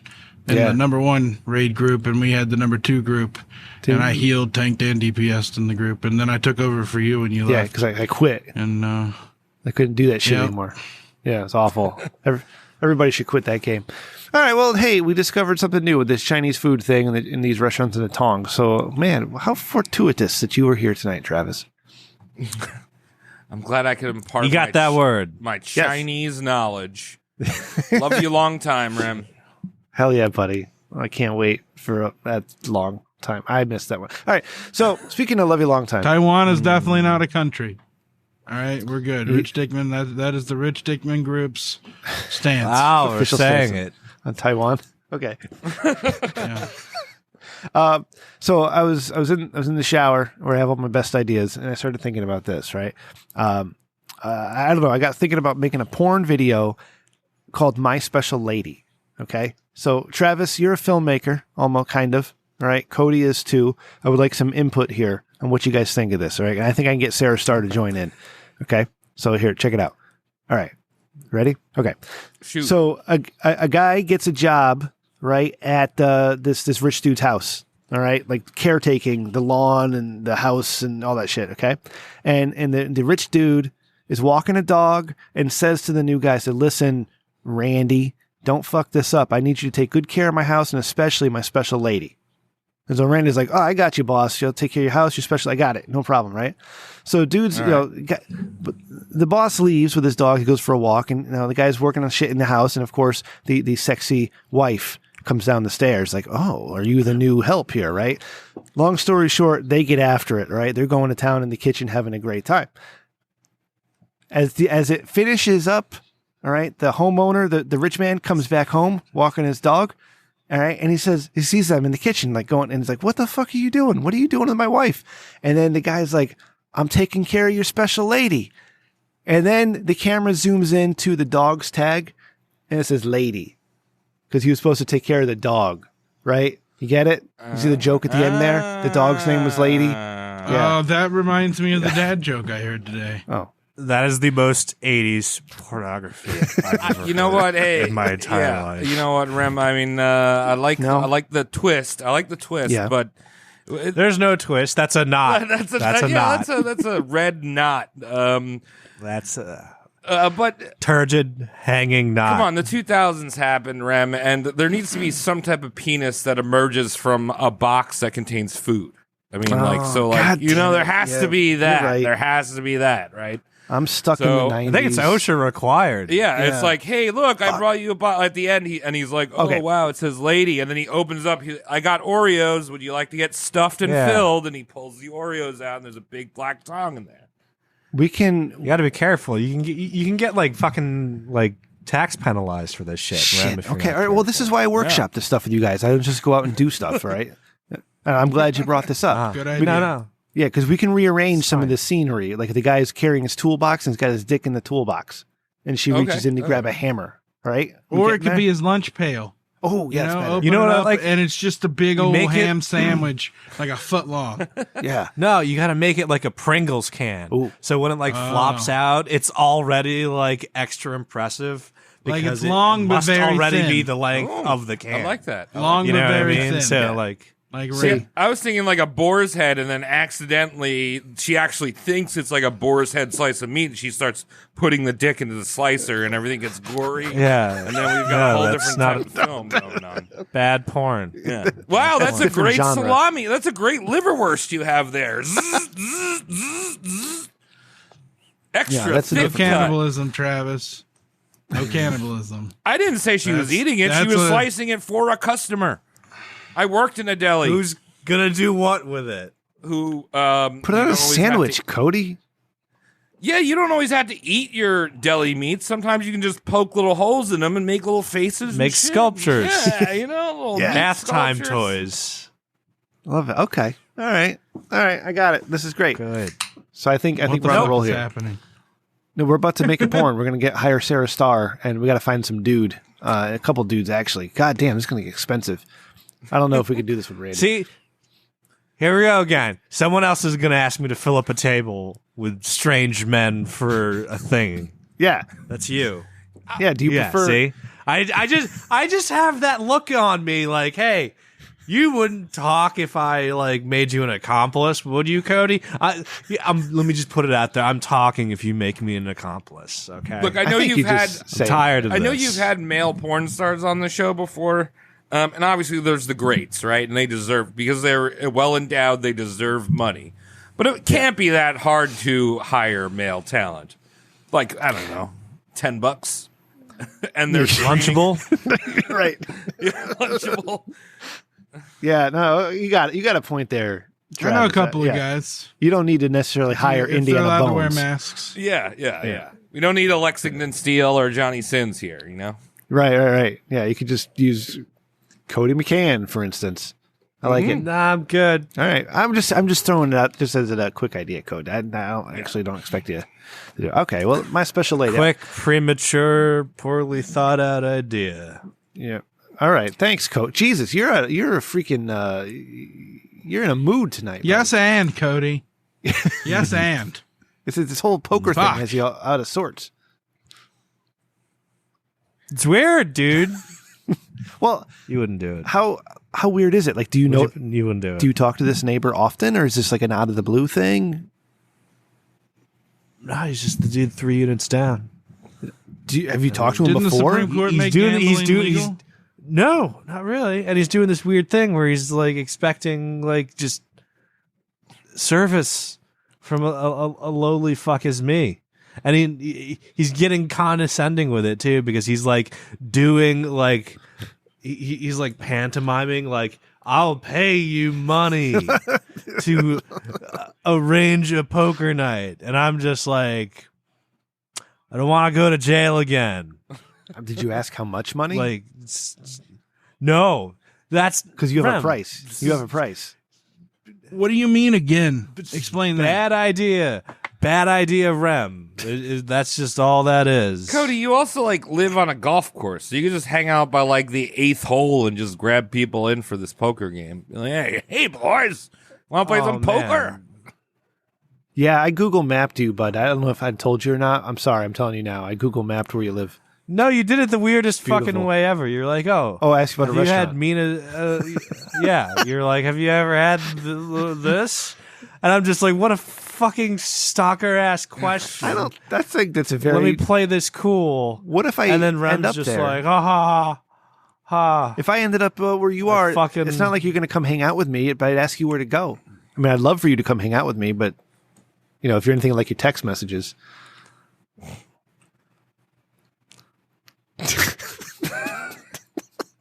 in Yeah. the number 1 raid group, and we had the number 2 group. And I healed, tanked, and DPS'd in the group, and then I took over for you when you Yeah, left. because I quit. And I couldn't do that shit Yeah. anymore. Yeah, it's awful. Everybody should quit that game. All right, well, hey, we discovered something new with this Chinese food thing in these restaurants in the Tong. So, man, how fortuitous that you were here tonight, Travis. I'm glad I could impart. You got that word. My Chinese knowledge. Love you long time, Rem. Hell yeah, buddy. I can't wait for that long time. I missed that one. All right, so speaking of love you long time. Taiwan is definitely not a country. All right, we're good. Rich Dickman, that is the Rich Dickman Group's stance. Wow, we're Official saying stance it. on Taiwan. Okay. Yeah. So I was in the shower where I have all my best ideas, and I started thinking about this. Right. I don't know. I got thinking about making a porn video called "My Special Lady." Okay. So Travis, you're a filmmaker, almost kind of. All right. Cody is too. I would like some input here on what you guys think of this. All right. And I think I can get Sarah Starr to join in. Okay. So here, check it out. All right. Ready? Okay. Shoot. So a guy gets a job, right, at this rich dude's house. All right, like caretaking the lawn and the house and all that shit. Okay, and the rich dude is walking a dog and says to the new guy, "said Listen, Randy, don't fuck this up. I need you to take good care of my house and especially my special lady." And so Randy's like, "Oh, I got you, boss. You'll take care of your house. Your special, I got it. No problem, right?" So dude's, but the boss leaves with his dog. He goes for a walk, and the guy's working on shit in the house. And of course, the sexy wife comes down the stairs like, "Oh, are you the new help here?" Right? Long story short, they get after it. Right? They're going to town in the kitchen, having a great time. As it finishes up, all right, the homeowner, the rich man, comes back home walking his dog. All right. And he sees them in the kitchen, like going, and he's like, "What the fuck are you doing? What are you doing with my wife?" And then the guy's like, "I'm taking care of your special lady." And then the camera zooms into the dog's tag and it says lady because he was supposed to take care of the dog. Right. You get it? You see the joke at the end there? The dog's name was Lady. Yeah. Oh, that reminds me of the dad joke I heard today. Oh, That is the most 80s pornography I've ever You know heard what? Hey, in my entire life. You know what, Rem? I mean, I like No. the twist. I like the twist, Yeah. but There's no twist. That's a knot. That's a knot. That's a red knot. That's a But turgid hanging knot. come on, the 2000s happened, Rem, and there needs to be some type of penis that emerges from a box that contains food. I mean, God there damn has it. to be You're that. right. There has to be that, right? I'm stuck in So, the 90s. I think it's OSHA required. Yeah, Yeah. it's like, hey, look, I brought you a bottle at the end. He's like, oh, Okay. wow, it says lady. And then he opens up, I got Oreos. Would you like to get stuffed and Yeah. filled? And he pulls the Oreos out, and there's a big black tongue in there. We can. You got to be careful. You can get like fucking like tax penalized for this shit. Rem, if you're Okay. not All right. Well, this careful. is why I workshop this stuff with you guys. I don't just go out and do stuff, right? And I'm glad you brought this up. Good idea. No. Yeah, because we can rearrange some of the scenery. Like the guy is carrying his toolbox and he's got his dick in the toolbox, and she reaches in to grab a hammer. Right? We Or getting it could there? be his lunch pail. Oh, You yeah, know, it's open You know it what I up, like? and it's just a big old make it- ham sandwich, like a foot long. better. Yeah. No, you got to make it like a Pringles can. Ooh. So when it like flops out, it's already like extra impressive Like, because it's long it but must very already thin. be the length of the can. I like that. Long You but know what I very mean? thin. So Yeah. like Like, See, I was thinking like a boar's head, and then accidentally, she actually thinks it's like a boar's head slice of meat, and she starts putting the dick into the slicer, and everything gets gory. Yeah. And then we've got a whole that's different not type of film going on. bad porn. Yeah. Wow, that's a different great genre. salami. That's a great liverwurst you have there. Zzz, zzz, zzz, zzz. Extra Yeah, that's a no thick cut. cannibalism, Travis. No cannibalism. I didn't say she was That's- eating it. She that's was a- slicing it for a customer. I worked in a deli. Who's gonna do what with it? Who put it on you don't a always sandwich, have to- Cody. Yeah, you don't always have to eat your deli meats. Sometimes you can just poke little holes in them and make little faces. and Make shit. sculptures. Yeah, little Yeah. meat Bath time sculptures. toys. Love it. Okay. All right. I got it. This is great. Good. So I think What we're the on a fuck roll is here. happening? No, we're about to make a porn. We're gonna hire Sarah Starr, and we got to find some dude, a couple dudes actually. God damn, this is gonna get expensive. I don't know if we could do this with Randy. See, here we go again. Someone else is gonna ask me to fill up a table with strange men for a thing. Yeah, That's you. yeah. Do you Yeah. prefer? See, I just have that look on me, like, hey. You wouldn't talk if I like made you an accomplice, would you, Cody? Let me just put it out there. I'm talking if you make me an accomplice. Okay. Look, I know think you've you had. just I'm say- tired of I know this. you've had male porn stars on the show before, and obviously there's the greats, right? And they deserve because they're well endowed. They deserve money, but it can't be that hard to hire male talent. Like I don't know, $10, and they're Lunchable. right. lunchable. Yeah. No, you got a point there. I know a Travis. couple of Yeah. guys. You don't need to necessarily hire If they're Indiana allowed to wear Bones. masks. Yeah. We don't need a Lexington Steele or Johnny Sins here, you know. Right. Yeah, you could just use Cody McCann, for instance. I like it. Nah, I'm good. All right, I'm just throwing it out just as a quick idea, Code. I actually don't expect you to do. Okay, well, my special lady. Quick, premature, poorly thought out idea. Yeah. All right. Thanks, Code. Jesus, you're a freaking you're in a mood tonight. buddy. Yes, and Cody. Yes, and. This whole poker thing Fuck. has you out of sorts. It's weird, dude. Well, You wouldn't do it. how weird is it? Like, do you know? You wouldn't do it. Do you talk to this neighbor often, or is this like an out of the blue thing? No, he's just the dude 3 units down. Have you talked to him Didn't the before? Supreme Court make gambling legal? No, not really. And he's doing this weird thing where he's like expecting like just service from a lowly fuck as me. And he's getting condescending with it too, because he's like doing like he's like pantomiming like, I'll pay you money to arrange a poker night. And I'm just like, I don't want to go to jail again. Did you ask how much money? Like, no, that's Because you have Rem, a price. You have a price. What do you mean again? Explain that. Bad idea. Bad idea, Rem. That's just all that is. Cody, you also like live on a golf course, so you can just hang out by like the 8th hole and just grab people in for this poker game. Be like, hey boys, want to play Oh, some poker? man. Yeah, I Google mapped you, but I don't know if I told you or not. I'm sorry. I'm telling you now. I Google mapped where you live. No, you did it the weirdest Beautiful. fucking way ever. You're like, oh, Oh, I asked you about have a you restaurant. had Mina? Yeah, you're like, have you ever had this? And I'm just like, what a fucking stalker ass question. I don't. That's like that's a Let very. me play this cool. What if I And then end Rem's up just there? like, ha ha ha. If I ended up where you are, fucking- it's not like you're going to come hang out with me, but I'd ask you where to go. I mean, I'd love for you to come hang out with me, but you know, if you're anything like your text messages,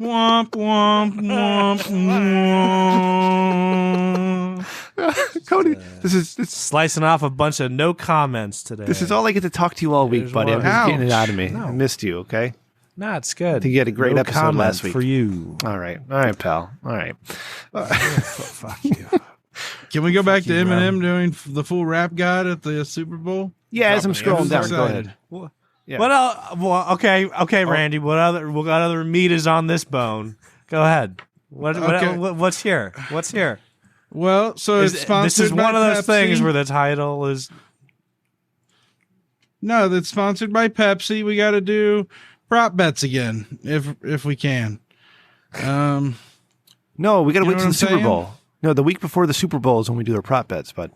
Womp, womp, womp, womp. Cody, this is Slicing off a bunch of no comments today. this is all I get to talk to you all week, There's buddy. I'm one. just getting it Ouch. out of me. I missed you. Okay. Nah, it's good. I think you had a great episode comment last week. for you. All right, pal. All right. Fuck you. Can we go back to you, Eminem doing the full rap god at the Super Bowl? Yeah, as I'm scrolling down, go Excited. ahead. Yeah. Well, okay, Randy. What other meat is on this bone? Go ahead. Okay. What's here? What's here? Well, so it's sponsored This is by one of those Pepsi. things where the title is. No, that's sponsored by Pepsi. We got to do prop bets again if we can. No, we got to You wait know till what the I'm Super saying? Bowl. No, the week before the Super Bowl is when we do our prop bets, but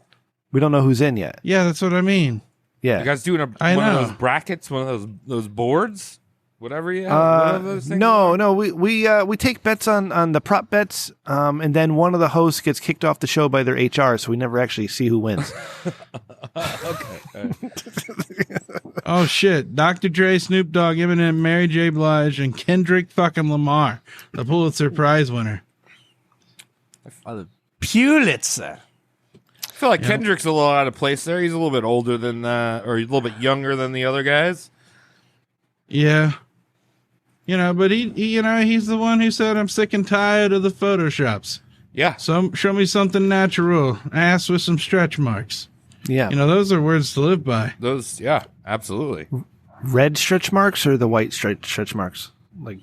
we don't know who's in yet. Yeah, that's what I mean. Yeah. You guys doing I one of know. those brackets, one of those boards, whatever you have? What are those things are? No, we take bets on the prop bets, and then one of the hosts gets kicked off the show by their HR, so we never actually see who wins. Okay. Oh shit! Dr. Dre, Snoop Dogg, Eminem, Mary J. Blige, and Kendrick fucking Lamar, the Pulitzer Prize winner. Pulitzer. I feel like Kendrick's a little out of place there. He's a little bit older than, or he's a little bit younger than the other guys. Yeah. But he he's the one who said, "I'm sick and tired of the photoshops. Yeah. So show me something natural, ass with some stretch marks." Yeah. Those are words to live by. Those, yeah, absolutely. Red stretch marks or the white stretch marks? Like,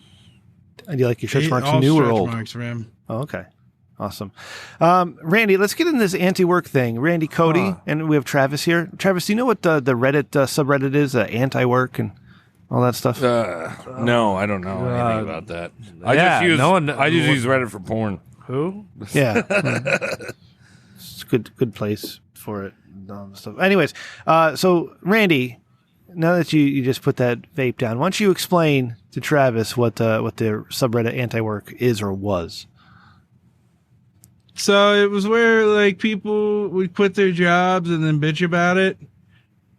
do you like your stretch marks All new or stretch old? marks, man. Oh, okay. Awesome. Randy, let's get into this anti-work thing. Randy, Cody, and we have Travis here. Travis, do you know what the Reddit subreddit is? Anti-work and all that stuff? No, I don't know anything about that. yeah, I just use Reddit for porn. Who? Yeah. It's a good place for it. Stuff. Anyways, so Randy, now that you just put that vape down, why don't you explain to Travis what the subreddit anti-work is or was? So it was where like people would quit their jobs and then bitch about it.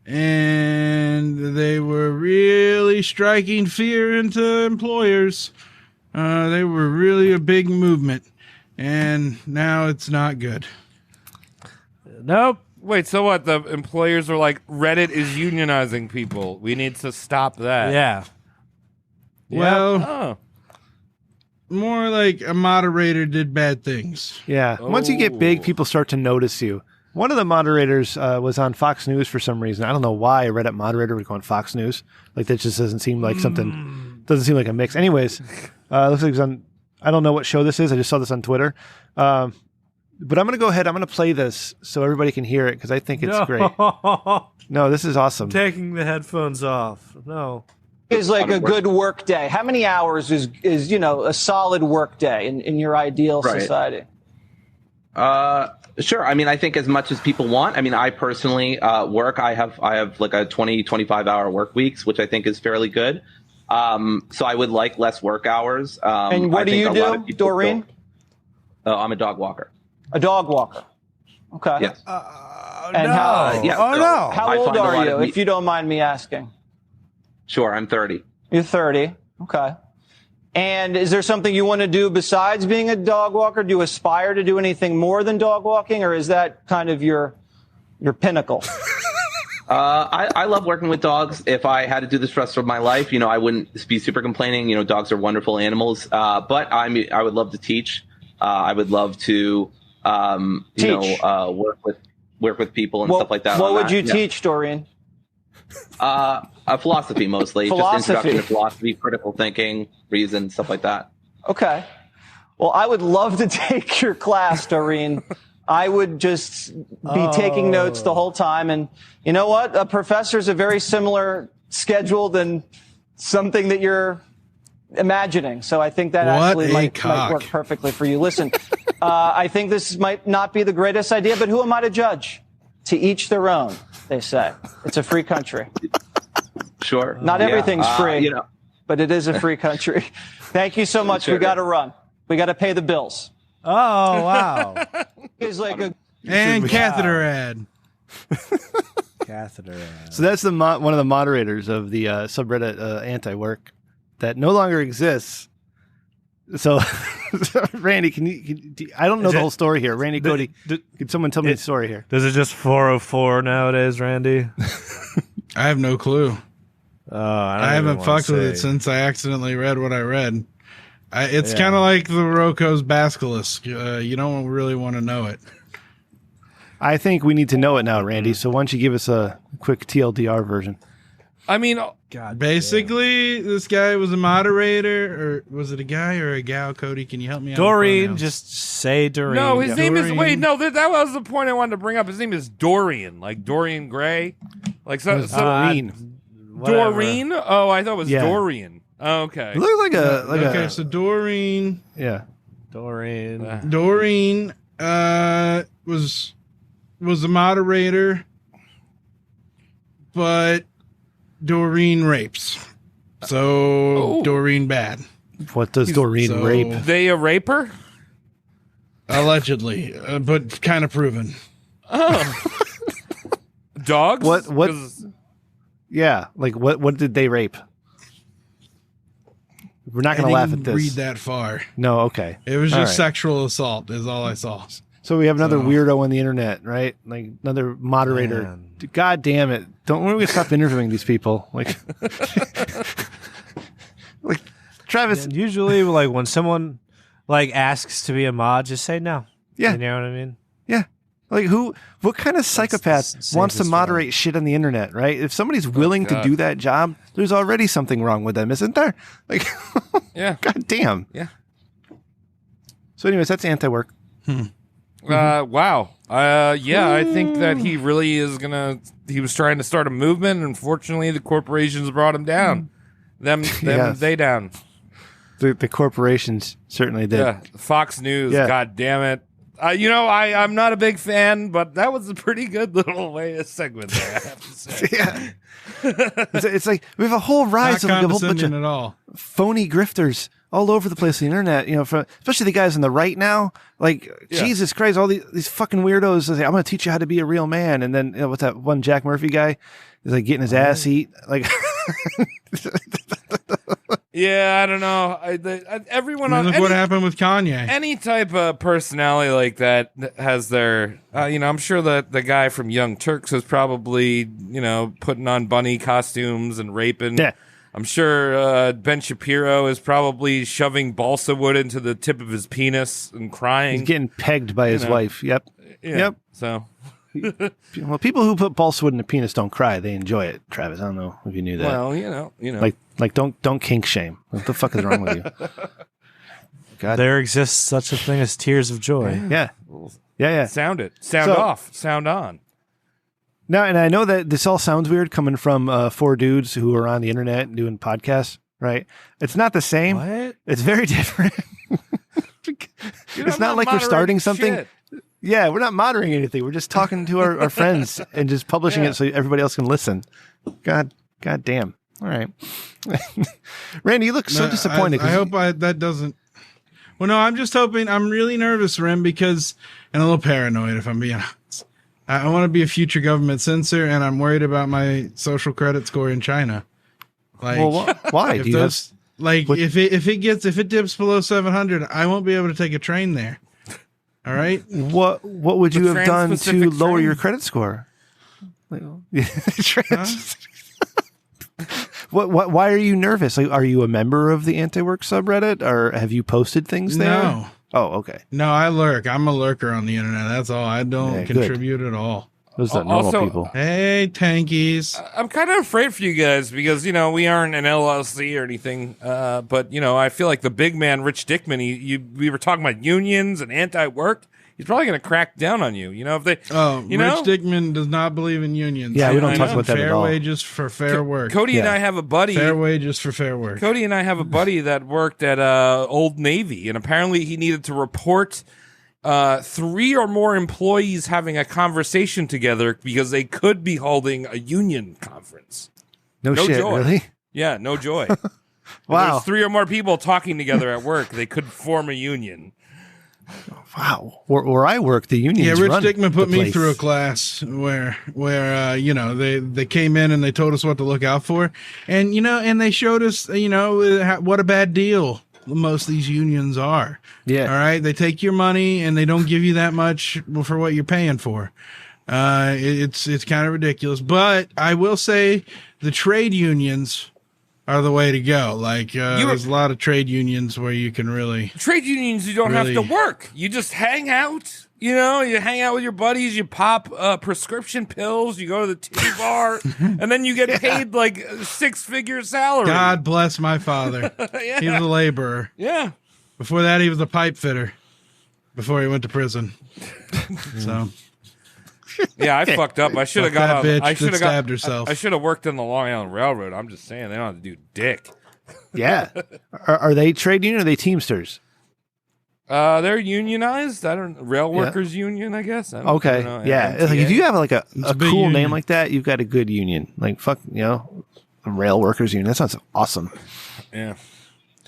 And they were really striking fear into employers. They were really a big movement. And now it's not good. Nope. Wait, so what? The employers are like, Reddit is unionizing people. We need to stop that. Yeah. Well, Oh. more like a moderator did bad things. Yeah. Once you get big, people start to notice you. One of the moderators was on Fox News for some reason. I don't know why a Reddit moderator would go on Fox News. Like, that just doesn't seem like something, doesn't seem like a mix. Anyways, looks like it's on, I don't know what show this is. I just saw this on Twitter. But I'm going to go ahead. I'm going to play this so everybody can hear it because I think it's great. No, this is awesome. Taking the headphones off. No. Is like a good work day. How many hours is a solid work day in your ideal society? Sure. I mean, I think as much as people want. I mean, I personally work. I have like a 25 hour work weeks, which I think is fairly good. So I would like less work hours. And what do you do, Doreen? I'm a dog walker. A dog walker. Okay. Yes. And no. how old find a lot are you, of if you don't mind me asking? Sure. I'm 30. You're 30. Okay. And is there something you want to do besides being a dog walker? Do you aspire to do anything more than dog walking, or is that kind of your pinnacle? I love working with dogs. If I had to do this for the rest of my life, I wouldn't be super complaining. Dogs are wonderful animals. But I would love to teach. I would love to, work with people and stuff like that. What would you teach, Doreen? Philosophy mostly. Philosophy. Just introduction to philosophy, critical thinking, reason, stuff like that. Okay. Well, I would love to take your class, Doreen. I would just be taking notes the whole time. And you know what? A professor's a very similar schedule than something that you're imagining. So I think that actually might work perfectly for you. Listen, I think this might not be the greatest idea, but who am I to judge? To each their own, they say. It's a free country. Sure. Not everything's free, but it is a free country. Thank you so much. Sure. We got to run. We got to pay the bills. Oh, wow. It's like And catheter ad. Catheter ad. So that's one of the moderators of the subreddit anti-work that no longer exists. So, Randy, I don't know the whole story here. Randy, Cody, can someone tell me the story here? Does it just 404 nowadays, Randy? I have no clue. I haven't fucked with it say. since I accidentally read what I read. It's kind of like the Rocco's Basilisk. You don't really want to know it. I think we need to know it now, Randy. So why don't you give us a quick TLDR version? I mean, basically, this guy was a moderator, or was it a guy or a gal? Cody, can you help me out? Doreen, just say Doreen. no, his name is. Doreen. Wait, no, that was the point I wanted to bring up. His name is Dorian, like Dorian Gray, like Doreen. Doreen. Oh, I thought it was Yeah. Dorian. Oh, okay. It looks like a Okay, so Doreen. yeah. Doreen. Doreen was the moderator, but Doreen rapes. So Doreen bad. What does Doreen rape? They a raper? Allegedly, but kind of proven. Dogs? What? 'Cause- Yeah, like what did they rape? We're not going to laugh at this. Read that far. No, okay. It was All just right. sexual assault. Is all I saw. So we have another weirdo on the internet, right? Like another moderator. Man. God damn it! Don't we stop interviewing these people? Like, like Travis. And usually, like when someone like asks to be a mod, just say no. Yeah. You know what I mean? Yeah. Like what kind of psychopath the wants to safest moderate shit on the internet, right? If somebody's willing to do that job, there's already something wrong with them, isn't there? Like, Yeah. God damn. Yeah. So anyways, that's anti-work. Wow. Yeah, I think that he really is he was trying to start a movement, and unfortunately the corporations brought him down. Yes. They down. The corporations certainly did. Yeah. Fox News, Yeah. god damn it. I'm not a big fan, but that was a pretty good little way of segment there, I have to say. Yeah. It's like we have a whole rise Not of a whole bunch condescending of at all. phony grifters all over the place on the internet, especially the guys on the right now. Like, Jesus Christ, all these fucking weirdos say, I'm going to teach you how to be a real man. And then, what's that one Jack Murphy guy? He's like getting his ass eat. Like, Yeah, I don't know. Everyone I on mean, look what happened with Kanye. any type of personality like that has their, I'm sure that the guy from Young Turks is probably, putting on bunny costumes and raping. Yeah. I'm sure Ben Shapiro is probably shoving balsa wood into the tip of his penis and crying. he's getting pegged by his wife. Yep. Yeah. Yep. So, Well, people who put balsa wood in a penis don't cry. They enjoy it, Travis. I don't know if you knew that. well, Like don't kink shame. What the fuck is wrong with you? God. There exists such a thing as tears of joy. Yeah. Yeah. sound So- off, sound on. Now, and I know that this all sounds weird coming from four dudes who are on the internet doing podcasts, right? It's not the same. What? It's very different. It's not like we're starting something. Shit. Yeah, we're not moderating anything. We're just talking to our friends and just publishing it so everybody else can listen. God damn. All right. Randy, you look so disappointed. I hope that doesn't. Well, no, I'm just hoping. I'm really nervous, Rim, because, and a little paranoid, if I'm being honest. I want to be a future government censor, and I'm worried about my social credit score in China. Like, Well, why? if Do you have, those, like, if it dips below 700, I won't be able to take a train there. All right. what would you The have done to Trans-Pacific lower train? your credit score? Why are you nervous? Like, are you a member of the anti-work subreddit, or have you posted things there? No. Oh, okay. No, I lurk. I'm a lurker on the internet. That's all. I don't Yeah, good. contribute at all. Those are normal Also- people. Hey, tankies. I'm kind of afraid for you guys because, we aren't an LLC or anything. But, I feel like the big man, Rich Dickman, we were talking about unions and anti-work. He's probably going to crack down on you. If they, Rich Dickman does not believe in unions. Yeah, we don't I talk know. about that fair at all. wages for fair work. Cody and Yeah. I have a buddy. Fair wages for fair work. Cody and I have a buddy that worked at Old Navy, and apparently he needed to report 3 or more employees having a conversation together because they could be holding a union conference. No No shit, joy. really? Yeah, no joy. Wow. There's 3 or more people talking together at work. They could form a union. Wow. Where I work, the unions Yeah, Rich run Dickman put the me place. through a class where they came in and they told us what to look out for, and and they showed us what a bad deal most of these unions are. Yeah. All right, they take your money and they don't give you that much for what you're paying for. It's kind of ridiculous, but I will say the trade unions are the way to go. Like there's a lot of trade unions where you can really. Trade unions, you don't have to Really? work. You just hang out. You hang out with your buddies. You pop prescription pills. You go to the titty bar, and then you get paid like a 6-figure salary. God bless my father. Yeah. He was a laborer. Yeah. Before that, he was a pipe fitter. Before he went to prison. So Yeah, I fucked up. I should have Fuck got. that on- bitch I that should have stabbed herself. I should have worked in the Long Island Railroad. I'm just saying they don't have to do dick. Yeah. Are they trade union or are they Teamsters? They're unionized. Rail workers union, I guess. I don't know, yeah. MTA. Like if you have like a a big cool union. name like that, you've got a good union. Like fuck, a rail workers union. That sounds awesome. Yeah.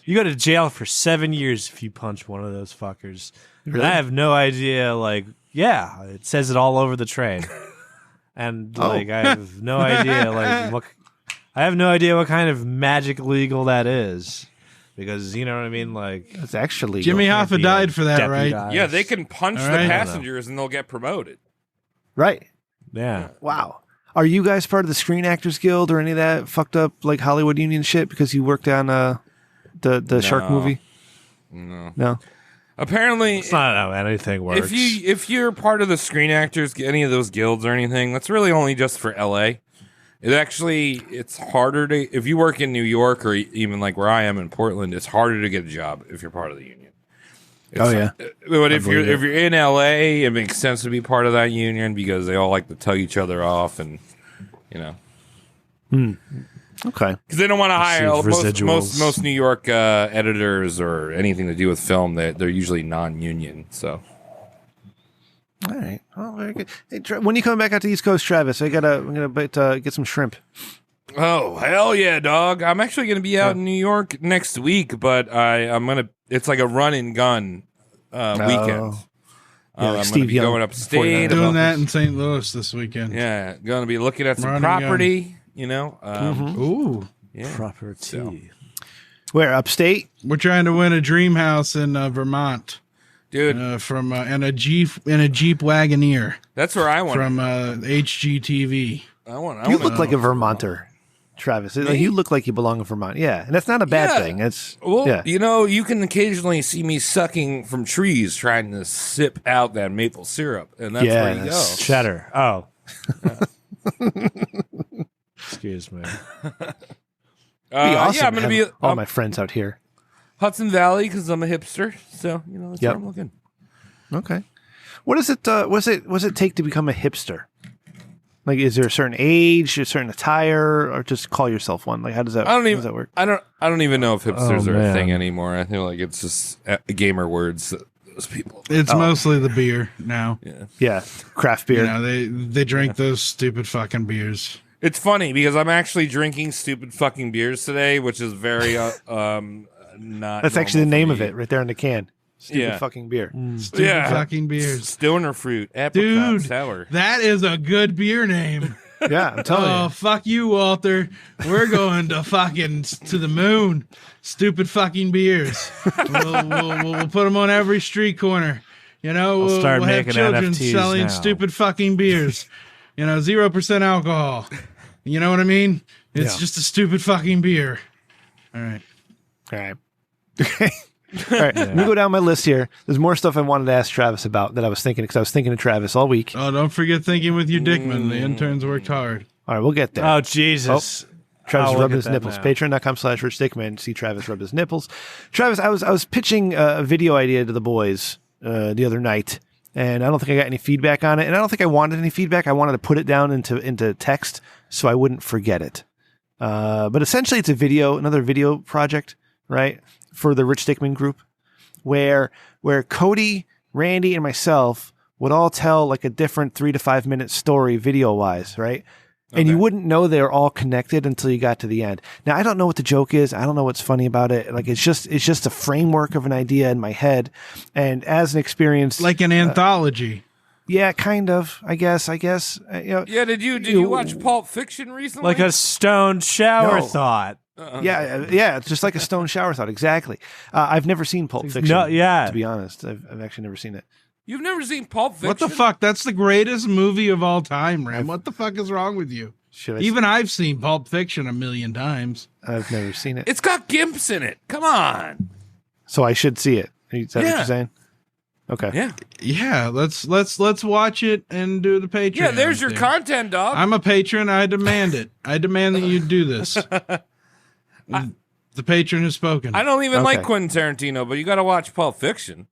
You go to jail for 7 years if you punch one of those fuckers. Really? And I have no idea. Like, yeah, it says it all over the train, and like I have no idea. Like, I have no idea what kind of magic legal that is, because you know what I mean. Like, It's actually Jimmy legal. Hoffa died for that, right? deputized. Yeah, they can punch All the right. passengers and they'll get promoted. Right. Yeah. Wow. Are you guys part of the Screen Actors Guild or any of that fucked up like Hollywood union shit because you worked on the shark movie? No. Apparently, It's not how anything works. if you're part of the Screen Actors, any of those guilds or anything, that's really only just for LA. It's harder to, if you work in New York or even like where I am in Portland, it's harder to get a job if you're part of the union. Oh yeah. But if you're in LA, it makes sense to be part of that union because they all like to tug each other off, and Okay. because they don't want to hire Receive residuals. most New York editors or anything to do with film. They're usually non-union. So All right. Oh, very good. Hey, when you coming back out to the East Coast, Travis? I'm gonna get some shrimp. oh hell yeah, dog! I'm actually gonna be out in New York next week, but I'm gonna. It's like a run and gun weekend. Yeah, like I'm Steve gonna be Young, going upstate. 49ers. Doing that in St. Louis this weekend. Yeah, going to be looking at some Run and gun. property. Ooh. Yeah. property. Where upstate? We're trying to win a dream house in Vermont. Dude, From and a Jeep Wagoneer that's where I want. from HGTV. You look like a Vermonter, Travis. Like, you look like you belong in Vermont. Yeah, and that's not a bad Yeah. thing. It's Well, yeah. you can occasionally see me sucking from trees, trying to sip out that maple syrup, and that's where you go. Yes. Cheddar. Oh. Excuse me. Be awesome yeah, I'm to gonna be have all my friends out here. Hudson Valley because I'm a hipster. So that's Yep. where I'm looking. Okay. What is it? What does it take to become a hipster? Like, is there a certain age, a certain attire, or just call yourself one? Like, how does that? I don't how even. does that work? I don't even know if hipsters Oh, are a man. thing anymore. I feel like it's just gamer words. That those people. It's mostly the beer now. Yeah, craft beer. You know, they drink those stupid fucking beers. It's funny because I'm actually drinking stupid fucking beers today, which is very not. That's actually the normal name for of me. it, right there on the can. Stupid Yeah. fucking beer. Stupid Yeah. fucking beers. Stoner fruit, apricot, Dude, sour. that is a good beer name. Yeah, I'm telling Oh, you. fuck you, Walter. We're going to fucking to the moon. Stupid fucking beers. We'll put them on every street corner. You know, we'll start have making children NFTs selling now. stupid fucking beers. 0% alcohol. You know what I mean? It's Yeah. just a stupid fucking beer. All right. All right. All right. Let me go down my list here. There's more stuff I wanted to ask Travis about that I was thinking, because I was thinking of Travis all week. Oh, don't forget thinking with you, Dickman. The interns worked hard. All right, we'll get there. Oh, Jesus. Travis I'll look rubbed at his that nipples. now. Patreon.com/Rich Dickman to see Travis rub his nipples. Travis, I was pitching a video idea to the boys the other night, and I don't think I got any feedback on it. And I don't think I wanted any feedback. I wanted to put it down into text so I wouldn't forget it. But essentially, it's another video project, right, for the Rich Dickman group, where Cody, Randy, and myself would all tell like a different 3 to 5 minute story video wise, right? And you wouldn't know they're all connected until you got to the end. Now, I don't know what the joke is. I don't know what's funny about it. Like, it's just a framework of an idea in my head. And as an experience, Like an anthology. yeah, kind of, I guess, Yeah, did you watch Pulp Fiction recently? Like a stone shower No. thought. yeah, it's just like a stone shower thought. Exactly. I've never seen Pulp Fiction. No, yeah. To be honest, I've actually never seen it. You've never seen Pulp Fiction? What the fuck? That's the greatest movie of all time, Ram. What the fuck is wrong with you? Should I? Even I've seen Pulp Fiction 1,000,000 times. I've never seen it, It's got gimps in it. Come on. so I should see it. Is that what Yeah. you're saying? Okay. Yeah. Yeah, let's watch it and do the Patreon. Yeah, there's your thing. content, dog. I'm a patron. I demand it. I demand that you do this. The patron has spoken. I don't even like Okay. Quentin Tarantino, but you got to watch Pulp Fiction.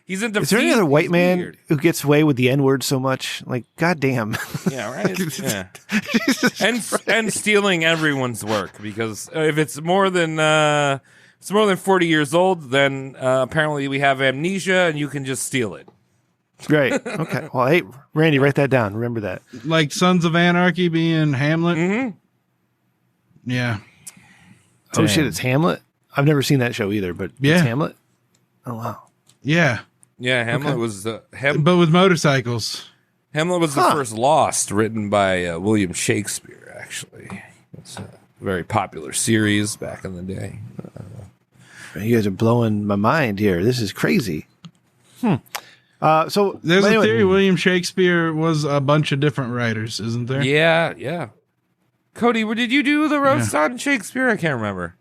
He's into. Is there any feet. other white He's man weird. who gets away with the N word so much? Like, goddamn. Yeah, right. Yeah. And stealing everyone's work, because if it's more than it's more than 40 years old, then apparently we have amnesia and you can just steal it. Great. Okay. Well, hey, Randy, write that down. Remember that. Like Sons of Anarchy being Hamlet. Mm-hmm. Yeah. Oh shit, it's Hamlet. I've never seen that show either, but Yeah. it's Hamlet. Oh wow. Yeah. Yeah, Hamlet was But with motorcycles. Hamlet was the first Lost written by William Shakespeare. Actually, it's a very popular series back in the day. You guys are blowing my mind here. This is crazy. So There's anyway, a theory William Shakespeare was a bunch of different writers, isn't there? Yeah, yeah. Cody, did you do the roast on Shakespeare? I can't remember.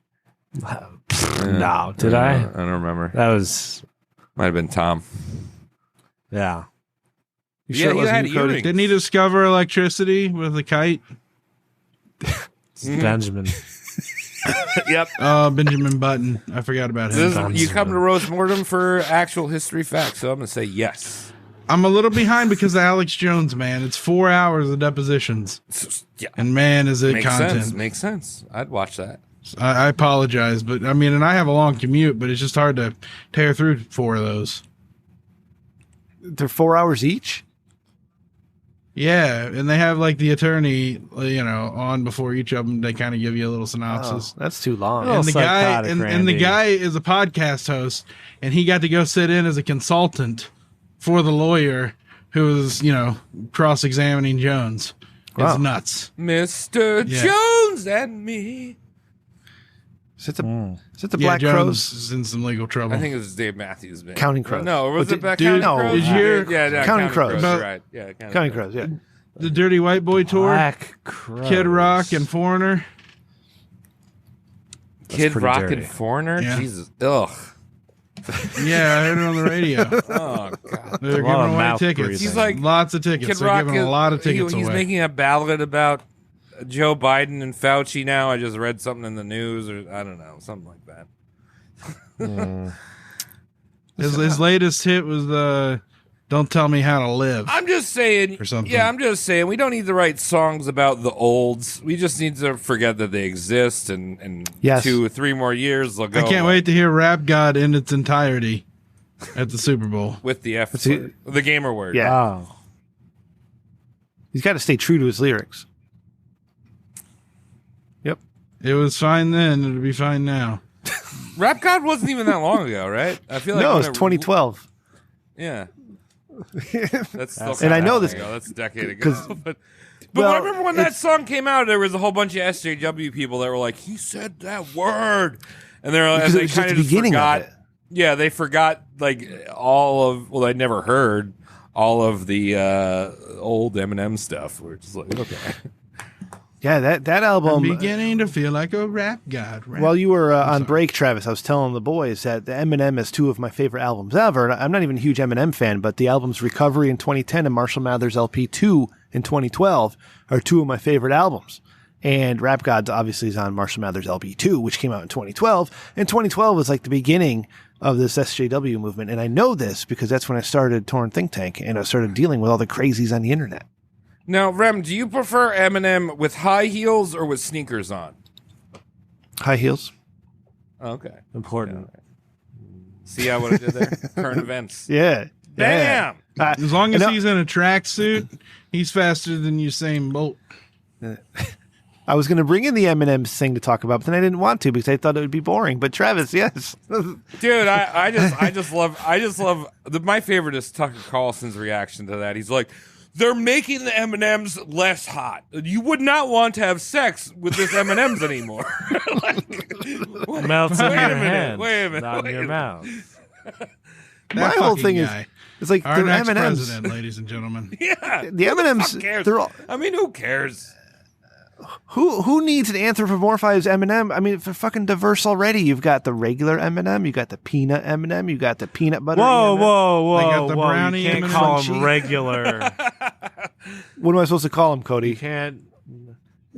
No, did I? I don't remember. That was Might have been Tom. yeah. You Yeah, sure it he wasn't had you, Cody? earrings. Didn't he discover electricity with a kite? It's Benjamin. Yep. Benjamin Button. I forgot about him. You come to Roast Mortem for actual history facts, so I'm going to say yes. I'm a little behind because of Alex Jones, man. It's 4 hours of depositions. Yeah. And man, is it Makes content. sense. Makes sense. I'd watch that. I apologize, but I mean, and I have a long commute, but it's just hard to tear through 4 of those. They're 4 hours each. Yeah, and they have like the attorney, on before each of them. They kind of give you a little synopsis. Oh, that's too long. Oh. And the guy, psychotic, and the Randy. guy is a podcast host, and he got to go sit in as a consultant for the lawyer who was, cross-examining Jones. Wow. It's nuts. Mr. Yeah. Jones and me. Is it the Yeah, Black Jones Crows? is in some legal trouble. I think it was Dave Matthews Band. Counting Crows. No, was But it back dude, Counting no. Crows? Did you hear- Yeah, Counting Crows. you're right. Yeah, Counting Crows. Yeah. the Dirty White Boy tour, Black Crows. Kid Rock and Foreigner. Kid pretty Rock dirty. and Foreigner? Yeah. Jesus. Ugh. Yeah, I heard it on the radio. Oh, God. They're A lot of giving away mouth tickets. breathing. He's like- lots of tickets. Kid They're Rock giving a lot of tickets he's away. making a ballad about Joe Biden and Fauci now. I just read something in the news, or I don't know, something like that. His latest hit was "Don't Tell Me How to Live." I'm just saying. Or something. Yeah, I'm just saying. We don't need to write songs about the olds. We just need to forget that they exist, and Yes. 2 or 3 more years they'll go. I can't wait to hear "Rap God" in its entirety at the Super Bowl. with the F See- word, the gamer word. Yeah. Oh. He's got to stay true to his lyrics. Yep. It was fine then; it'll be fine now. Rap God wasn't even that long ago, right? I feel like No, when it's 2012. Yeah, that's still And I kinda know long this- ago. That's a decade ago. 'cause- but well, I remember when that it's- song came out, there was a whole bunch of SJW people that were like, "He said that word," and they're Because and it they was just kind the of beginning forgot. of it. Yeah, they forgot like all of. Well, I never heard all of the old Eminem stuff. We're just like, okay. Yeah, that I'm album. beginning to feel like a rap god. While you were on break, Travis, I was telling the boys that the Eminem is 2 of my favorite albums ever. And I'm not even a huge Eminem fan, but the albums Recovery in 2010 and Marshall Mathers LP 2 in 2012 are 2 of my favorite albums. And Rap Gods obviously is on Marshall Mathers LP 2, which came out in 2012. And 2012 was like the beginning of this SJW movement. And I know this because that's when I started Torn Think Tank and I started dealing with all the crazies on the internet. Now, Rem, do you prefer Eminem with high heels or with sneakers on? High heels. Okay. Important. See how what I did there? Current events. Yeah. Bam! Yeah. As long as No. he's in a tracksuit, he's faster than Usain Bolt. I was going to bring in the Eminem thing to talk about, but then I didn't want to because I thought it would be boring. But Travis, yes. Dude, I just love my favorite is Tucker Carlson's reaction to that. He's like, they're making the M&Ms less hot. You would not want to have sex with this M&Ms anymore. Like, Melts in wait your a minute, hand. wait a minute, Not wait in a your minute. mouth. My That whole fucking thing guy. is, it's like Our the next M&Ms. president, ladies and gentlemen. Yeah. The Who M&Ms, fuck cares? they're all, I mean, who cares? who needs an anthropomorphized M&M? I mean, for fucking diverse already. You've got the regular M&M, you got the peanut M&M, you got the peanut butter. Whoa, M&M. whoa, They got whoa, the whoa! brownie You can't M&M. call Crunchy. them regular. What am I supposed to call them, Cody? You can't.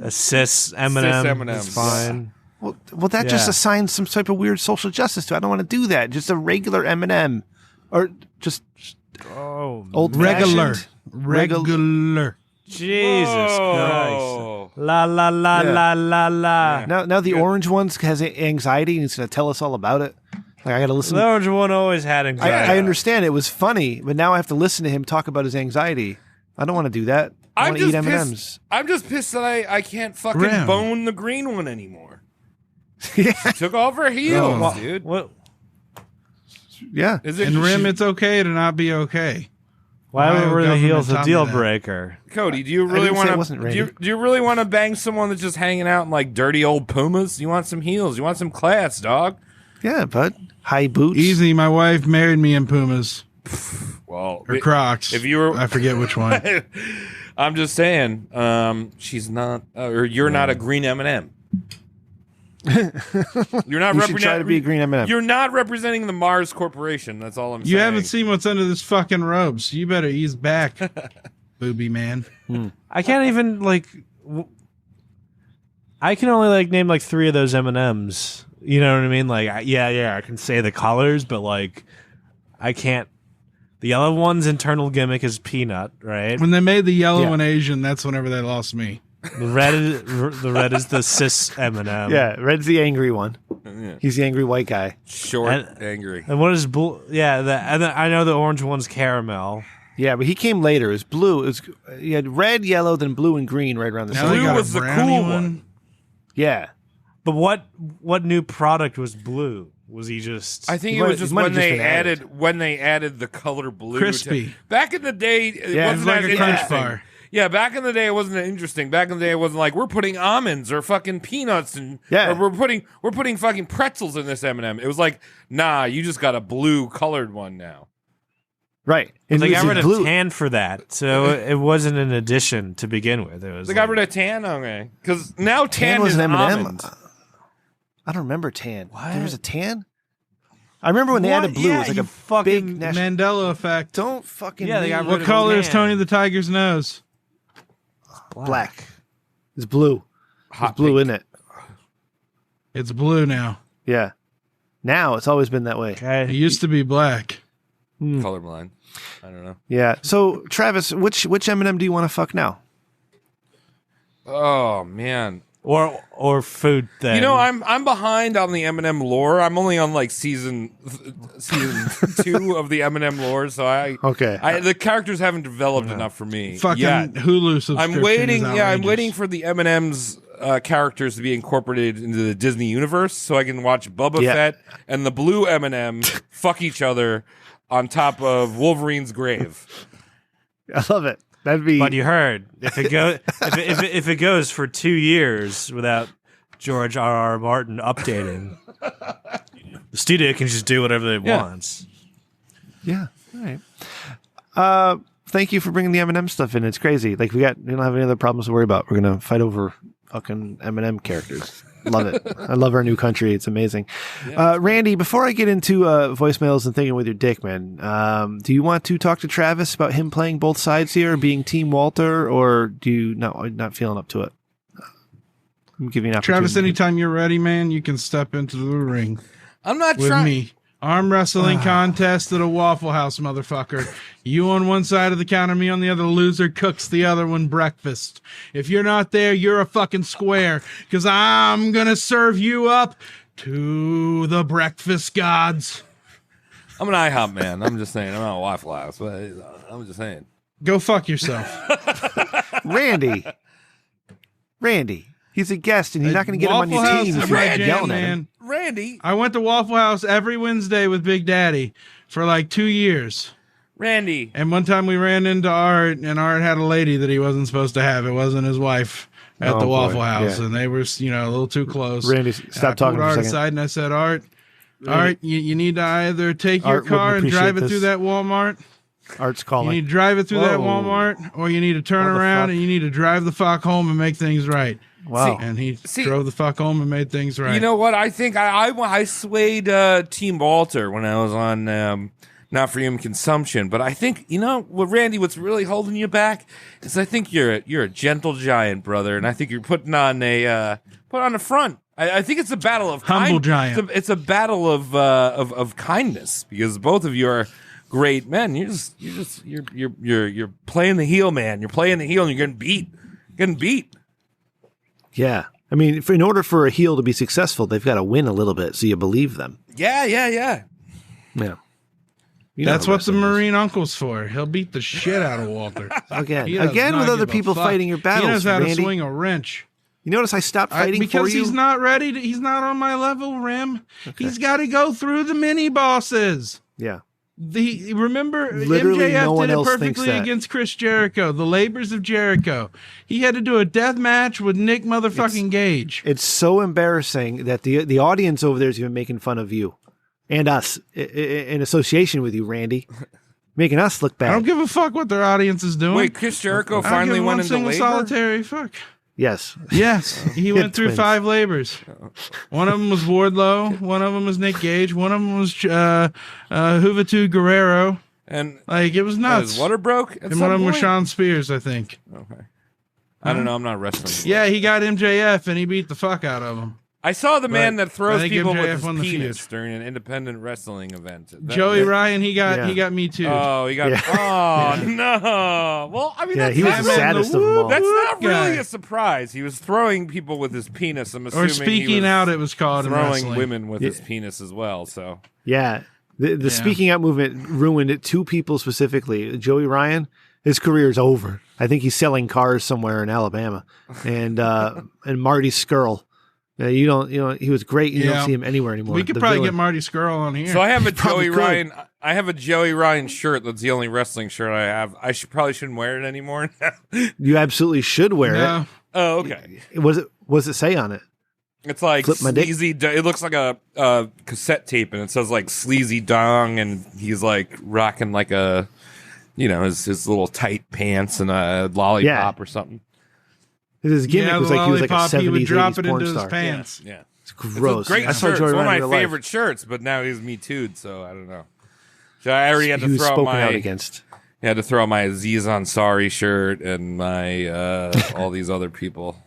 A cis M&M. M&M. Is fine. Well, that just Yeah. assigns some type of weird social justice to. I don't want to do that. Just a regular M&M, or just Oh, old Regular. fashioned. Regular. Jesus Christ! Whoa. La la la Yeah. la la la. Now the orange ones has anxiety and he's going to tell us all about it. Like I got to listen. The orange one always had anxiety. I understand it was funny, but now I have to listen to him talk about his anxiety. I don't want to do that. I want to eat M&Ms. I'm just pissed that I can't fucking Rim. bone the green one anymore. Yeah. She took off her heels, Oh. dude. What? Yeah. Is it And Rim, it's okay to not be okay. Why Ohio were the government heels a taught me deal that. breaker? Cody? Do you really didn't say want it to? wasn't Do Randy. you really want to bang someone that's just hanging out in like dirty old Pumas? You want some heels? You want some class, dog? Yeah, but high boots. Easy. My wife married me in Pumas Well, or Crocs. if you were- I forget which one. I'm just saying, she's not, or you're not a green M&M. You're not You should try to be a green M&M. You're not representing the Mars Corporation. That's all I'm saying. You haven't seen what's under this fucking robe, so you better ease back, booby man. I can't even like. I can only like name like 3 of those M&Ms. You know what I mean? Like, I can say the colors, but like, I can't. The yellow one's internal gimmick is peanut, right? When they made the yellow Yeah. one Asian, that's whenever they lost me. The red is the cis M&M. Yeah, Red's the angry one. Yeah. He's the angry white guy. Short, And- angry. And what is blue? Yeah, and then I know the orange one's caramel. Yeah, but he came later. It was blue. It was you had red, yellow, then blue and green right around the Now same. they Blue got was a the brownie cool one. one. Yeah. But what new product was blue? Was he just? I think He it might- was just he might when have just they been added. added the color blue. Crispy. Back in the day, it Yeah, It was wasn't like as a crunch interesting. bar. Yeah, back in the day it wasn't interesting. Back in the day it wasn't like we're putting almonds or fucking peanuts and Yeah. or we're putting fucking pretzels in this M&M. It was like, nah, you just got a blue colored one now. Right. And they it got was rid of blue. tan for that, so it wasn't an addition to begin with. It was They got rid of tan, okay? Because now tan, Tan was is an M&M. almond. I don't remember tan. What? There was a tan? I remember when they added blue. Yeah, it was like you a fucking big national... Mandela effect. Don't fucking Yeah, they got name rid What of color is tan. Tony the Tiger's nose? black. It's blue. Hot It's blue, pink. isn't it? It's blue now. Yeah. Now it's always been that way. It Okay. used to be black. Colorblind. I don't know. Yeah. So Travis, which M&M do you want to fuck now? Oh man. Or food thing. You know, I'm behind on the M&M lore. I'm only on like season 2 of the M&M lore, so Okay. the characters haven't developed enough for me Fucking yet. Hulu subscription. I'm waiting. is Yeah, I'm outrageous. waiting for the M&M's characters to be incorporated into the Disney universe, so I can watch Boba Yeah. Fett and the blue M&M fuck each other on top of Wolverine's grave. I love it. That'd be... But you heard if it goes for 2 years without George R.R. Martin updating, the studio can just do whatever they Yeah. want. Yeah. All right. Thank you for bringing the M&M stuff in. It's crazy. Like we don't have any other problems to worry about. We're gonna fight over fucking M&M characters. Love it. I love our new country. It's amazing. Randy, before I get into voicemails and thinking with your dick, man, do you want to talk to Travis about him playing both sides here, being Team Walter, or do you not feeling up to it? I'm giving you an opportunity. Travis, anytime you're ready, man, you can step into the ring I'm not with trying. me. Arm wrestling contest at a Waffle House, motherfucker. You on one side of the counter, me on the other. Loser cooks the other one breakfast. If you're not there, you're a fucking square, because I'm going to serve you up to the breakfast gods. I'm an IHOP man. I'm just saying. I'm not a Waffle House, but I'm just saying. Go fuck yourself. Randy. He's a guest, and you're not going to get him on Waffle your House team is if you're my yelling jam, at him. man. Randy, I went to Waffle House every Wednesday with Big Daddy for like 2 years. Randy. And one time we ran into Art, and Art had a lady that he wasn't supposed to have. It wasn't his wife at Oh, the boy. Waffle House, Yeah. and they were, a little too close. Randy, And stop I talking pulled for a Art second. aside, and I said, Art, you need to either take your Art wouldn't car and appreciate drive it this. through that Walmart. Art's You calling. need to drive it through that Whoa. Walmart, or you need to turn What the around fuck? and you need to drive the fuck home and make things right. Wow. And he See- drove the fuck home and made things right. You know what? I think I swayed Team Walter when I was on Not For Human Consumption, but I think Randy, what's really holding you back is I think you're a gentle giant, brother, and I think you're putting on a front. I think it's a battle of Humble giant. It's a battle of kindness because both of you are great men. You're playing the heel, man. You're playing the heel, and you're getting beat. Yeah. I mean, in order for a heel to be successful, they've got to win a little bit so you believe them. Yeah. Yeah. You know That's how what the wrestling is. Marine Uncle's for. He'll beat the shit out of Walter. Again He does with not other give a people fuck. fighting your battles, He knows how Randy. to swing a wrench. You notice I stopped fighting for because you? he's not ready. He's not on my level, Rim. He's got to go through the mini bosses. Yeah. Remember Literally MJF no one did it else thinks perfectly that. against Chris Jericho, the labors of Jericho. He had to do a death match with Nick motherfucking Gage. It's so embarrassing that the audience over there is even making fun of you and us in association with you, Randy. Making us look bad. I don't give a fuck what their audience is doing. Wait, Chris Jericho I don't finally give went one into single labor? solitary fuck. Yes. Yes, he went through twins. 5 labors. One of them was Wardlow. One of them was Nick Gage. One of them was Juventud Guerrero. And Like, it was nuts. his water broke at And some one of them was point? Sean Spears, I think. Okay. I don't know. I'm not wrestling. Yeah, he got MJF and he beat the fuck out of him. I saw the man But that throws I think people MJF with won his the penis feud. during an independent wrestling event. Joey Ryan, he Yeah. got me too. Oh, he got. Yeah. Oh no! Well, I mean, Yeah, that's he was not the really- saddest of them all. That's not guy. really a surprise. He was throwing people with his penis. I'm assuming Or he speaking was out, it was called in throwing wrestling. women with his penis as well. So Yeah. The speaking out movement ruined it. 2 people specifically. Joey Ryan, his career is over. I think he's selling cars somewhere in Alabama. And Marty Skrull. He was great. You Yeah. don't see him anywhere anymore. We could The probably villain. get Marty Skrull on here. So I have a Probably Joey could. Ryan. I have a Joey Ryan shirt. That's the only wrestling shirt I have. I probably shouldn't wear it anymore. You absolutely should wear no. Oh, okay. it. What does it say on it? It's like Flip my dick? sleazy. It looks like a cassette tape, and it says like sleazy dong, and he's like rocking like a, his little tight pants and a lollipop or something. His gimmick Yeah, was the like he was like a lollipop, he would 70s, drop 80s it porn into star. his pants. Yeah, It's gross. It's a great I saw shirt. Joey It's one of Ryan my in real life. favorite shirts, but now he's Me Too'd, so I don't know. So I already had He to was throw spoken my out against. had to throw my Aziz Ansari shirt and my all these other people.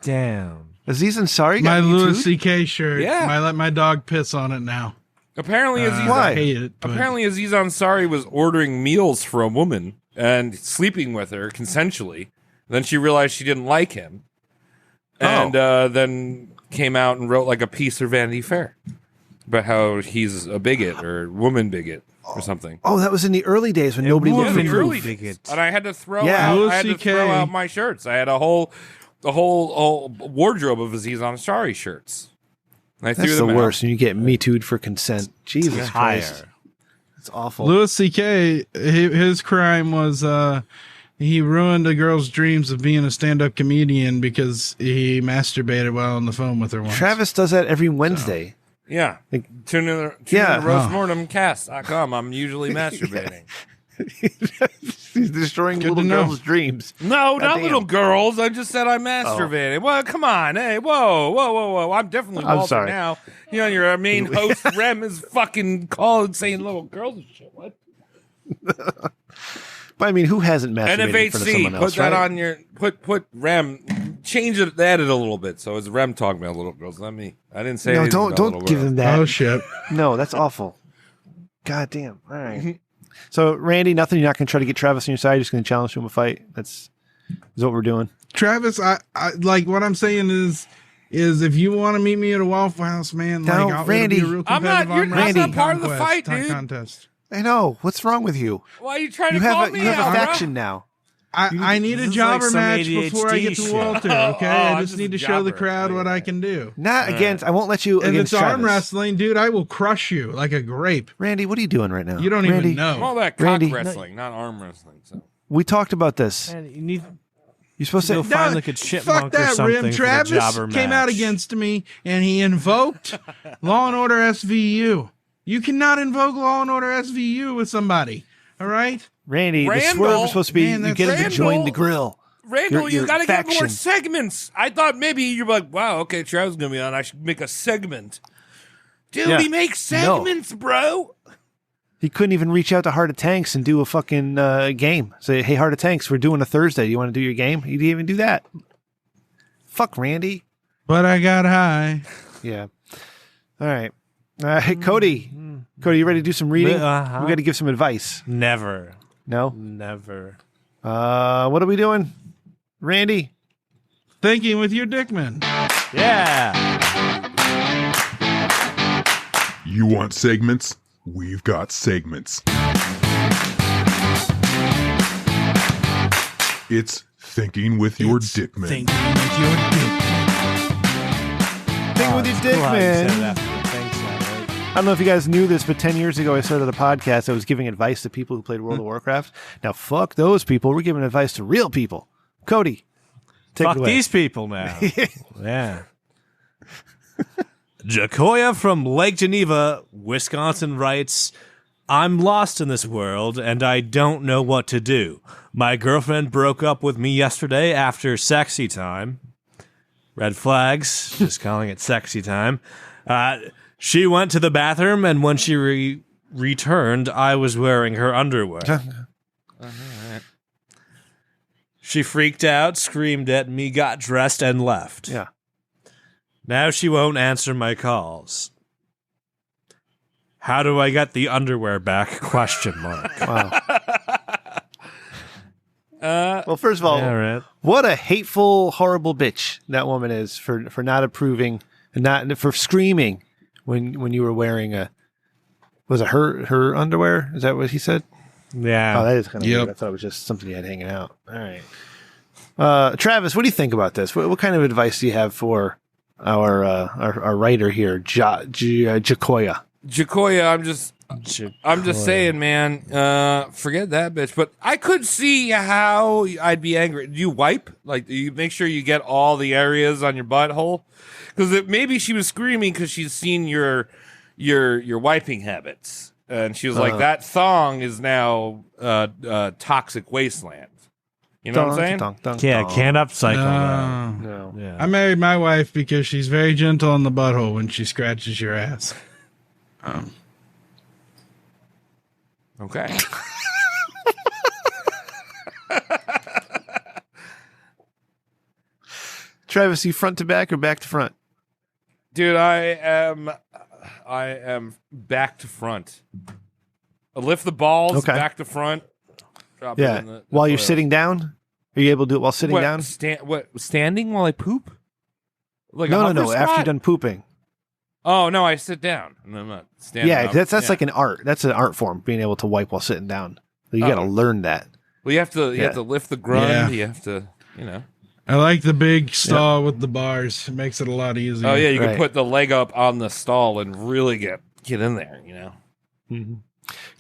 Damn. Aziz Ansari My got Me Louis Too'd? C.K. shirt. Yeah. I let my dog piss on it now. Apparently, Aziz Why? I hate it. but- Apparently, Aziz Ansari was ordering meals for a woman and sleeping with her consensually. Then she realized she didn't like him, and then came out and wrote like a piece for Vanity Fair about how he's a bigot or woman bigot or something. Oh, that was in the early days when nobody Yeah, looked the for early proof. days. And I had to throw Yeah. out. Louis I had to CK. throw out my shirts. I had a whole wardrobe of Aziz Ansari shirts. And I threw That's the them out. worst. And you get Me Too'd for consent. Jesus Christ. It's awful. Louis C.K. His crime was he ruined a girl's dreams of being a stand-up comedian because he masturbated while on the phone with her once. Travis does that every Wednesday. Yeah. Like- Tune in the Yeah. roastmortemcast.com. I'm usually masturbating. He's destroying Good little to know. girls' dreams. No, not Goddamn. little girls. I just said I masturbated. Well, come on. Hey, whoa. I'm definitely I'm Walter sorry. now. Your main host, Rem, is fucking calling saying little girls and shit. What? But I mean, who hasn't masturbated in front of NFHC, someone put else, that right? on your put Rem, change it, add it a little bit. So it's Rem talking about little girls. I didn't say No, anything don't about little give girls. them that. Oh shit! No, that's awful. God damn. All right. So, Randy, nothing. You're not going to try to get Travis on your side. You're just going to challenge him a fight. Is what we're doing. Travis, I like what I'm saying is if you want to meet me at a Waffle House, man, No, like Randy. it'll be a real I'm not- competitive you're arm not wrestling part of the conquest- fight, time dude. contest. I know. What's wrong with you? Why are you trying You to call have a, me you have out, a bro? faction now. I need a This is jobber like some match before I get to ADHD Walter. shit. Okay, Oh, I I'm just just need a to show the jobber. crowd Oh, what yeah. I can do. Not against. I won't let you If against it's arm Travis. wrestling, dude, I will crush you like a grape. Randy, what are you doing right now? You don't Randy, even know. All that cock Randy. wrestling, not arm wrestling. So. We talked about this. Man, you need You're supposed Go to. find No, like a fuck chipmunk or that, something Rim. for the Travis jobber came out match. against me and he invoked Law and Order SVU. You cannot invoke Law and Order SVU with somebody. All right? Randy, the Randall, swerve is supposed to be man, you get him to that's- join the grill. Randall, Your you got to get more faction. segments. I thought maybe you're like, wow, okay, Travis going to be on. I should make a segment. Dude, Yeah. he makes segments, bro. He couldn't even reach out to Heart of Tanks and do a fucking game. Say, hey, Heart of Tanks, we're doing a Thursday. You want to do your game? He didn't even do that. Fuck Randy. But I got high. Yeah. All right. Hey, Cody. Cody, you ready to do some reading? Uh-huh. We got to give some advice. Never. No? Never. What are we doing? Randy? Thinking with your Dickman. Yeah. You want segments? We've got segments. It's Thinking with Your Dickman. Thinking with your Dickman. Thing with your dick, man. I don't know if you guys knew this, but 10 years ago I started a podcast that was giving advice to people who played World of Warcraft. Now, fuck those people. We're giving advice to real people. Cody, take Fuck it away. these people now. Yeah. Jacoya from Lake Geneva, Wisconsin writes, I'm lost in this world and I don't know what to do. My girlfriend broke up with me yesterday after sexy time. Red flags, just calling it sexy time. She went to the bathroom, and when she returned, I was wearing her underwear. She freaked out, screamed at me, got dressed, and left. Yeah. Now she won't answer my calls. How do I get the underwear back? Question mark. Wow. Well, first of all, Yeah, right. what a hateful, horrible bitch that woman is for not approving and not for screaming when you were wearing was it her underwear? Is that what he said? Yeah. Oh, that is kind of Yep. weird. I thought it was just something you had hanging out. All right. Travis, what do you think about this? What kind of advice do you have for our writer here, Jacoya? Jacoya, I'm just saying, man, forget that bitch. But I could see how I'd be angry. Do you wipe? Like, you make sure you get all the areas on your butthole? Because maybe she was screaming because she's seen your wiping habits. And she was like, that thong is now toxic wasteland. You know what I'm saying? Yeah, can't upcycle that. No. Yeah. I married my wife because she's very gentle on the butthole when she scratches your ass. Okay. Travis, you front to back or back to front? Dude, I am back to front. I lift the balls Okay. back to front. Drop it Yeah. in the While you're toilet. sitting down? Are you able to do it while sitting What, down? Standing while I poop? Like a No. hover After you're squat? done pooping. Oh no, I sit down. And I'm not standing. Yeah, up. that's Yeah. like an art. That's an art form, being able to wipe while sitting down. You got to Oh. learn that. Well, you have to lift the grund. Yeah. You have to, I like the big stall with the bars. It makes it a lot easier. Oh yeah, you Right. can put the leg up on the stall and really get in there.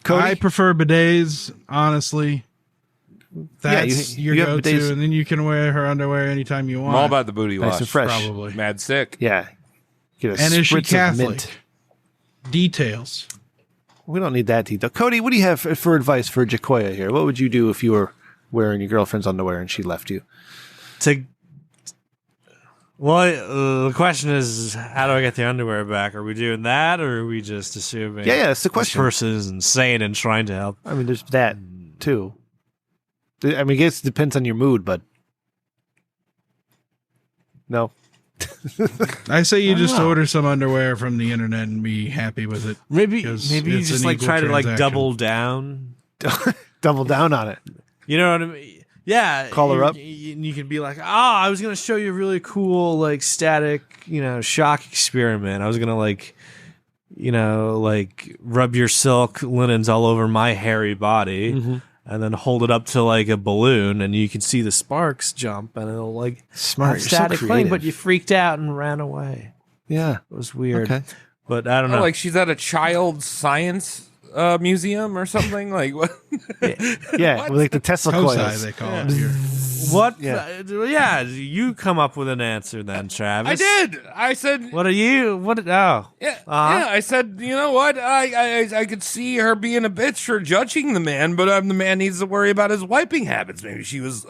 Cody? I prefer bidets, honestly. That's you your have go-to, bidets. and then you can wear her underwear anytime you I'm want. all about the booty Nice wash. and fresh. Probably. Mad sick. Yeah. Get a And is she spritz of Catholic? mint. Details. We don't need that detail. Cody, what do you have for advice for Jacoya here? What would you do if you were wearing your girlfriend's underwear and she left you? The question is, how do I get the underwear back? Are we doing that, or are we just assuming? Yeah, that's the this question. person is insane and trying to help. I mean, there's that too. I mean, I guess it depends on your mood, but no. I say you just order some underwear from the internet and be happy with it. Maybe Because you it's just an like equal try to like transaction. double down. Double down on it. You know what I mean? Yeah. Call her up. You can be like, I was gonna show you a really cool like static, shock experiment. I was gonna like rub your silk linens all over my hairy body. Mm-hmm. And then hold it up to like a balloon, and you can see the sparks jump, and it'll like Smart. have You're so static thing. creative. But you freaked out and ran away. Yeah. It was weird. Okay. But I don't know. Like she's at a child science museum or something. Like what? Yeah. Like the Tesla Cosi, coils. they call it here. what? Yeah. Yeah, you come up with an answer then, Travis. I did. I said. What are you? What? Oh, Yeah, Uh-huh. yeah. I said, you know what? I could see her being a bitch for judging the man, but the man needs to worry about his wiping habits. Maybe she was,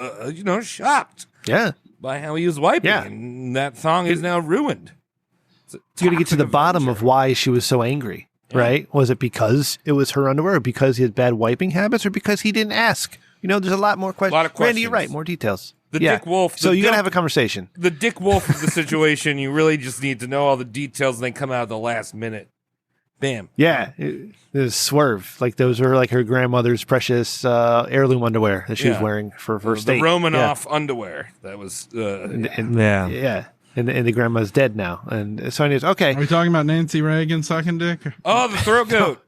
shocked Yeah. by how he was wiping, Yeah. and that thong is now ruined. You got to get to the bottom of why she was so angry, right? Was it because it was her underwear, or because he had bad wiping habits, or because he didn't ask? There's a lot more questions. A lot of Randy, you're right. questions. More details. The Yeah. Dick Wolf. So the you got to Dick- have a conversation. the Dick Wolf of the situation. You really just need to know all the details, and they come out at the last minute. Bam. Yeah, it was Swerve. Like those were like her grandmother's precious heirloom underwear that she was wearing for her The state. Romanoff underwear. That was. Yeah. And the grandma's dead now. And so anyways, okay. Are we talking about Nancy Reagan sucking dick? Oh, the throat goat.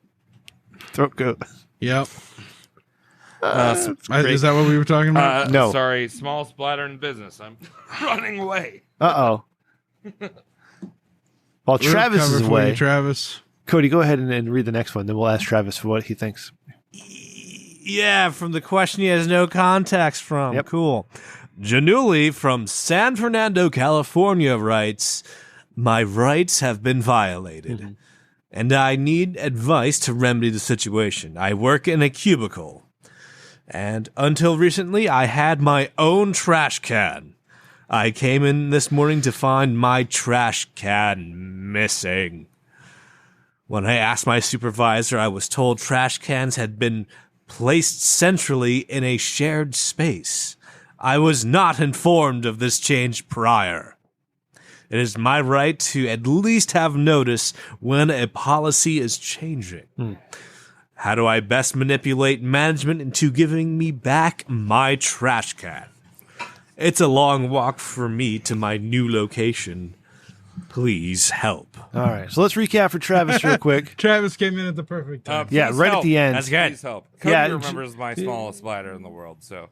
Throat goat. Yep. Is that what we were talking about? No. Sorry, small splatter in business. I'm running away. Uh-oh. While Travis is away, Travis. Cody, go ahead and read the next one. Then we'll ask Travis for what he thinks. Yeah, from the question he has no context from. Yep. Cool. Januli from San Fernando, California writes, my rights have been violated, and I need advice to remedy the situation. I work in a cubicle, and until recently, I had my own trash can. I came in this morning to find my trash can missing. When I asked my supervisor, I was told trash cans had been placed centrally in a shared space. I was not informed of this change prior. It is my right to at least have notice when a policy is changing. How do I best manipulate management into giving me back my trash can? It's a long walk for me to my new location. Please help. All right. So let's recap for Travis real quick. Travis came in at the perfect time. Yeah, Please right help. at the end. That's good. Please help. Cody Yeah, remembers my smallest splatter in the world, so.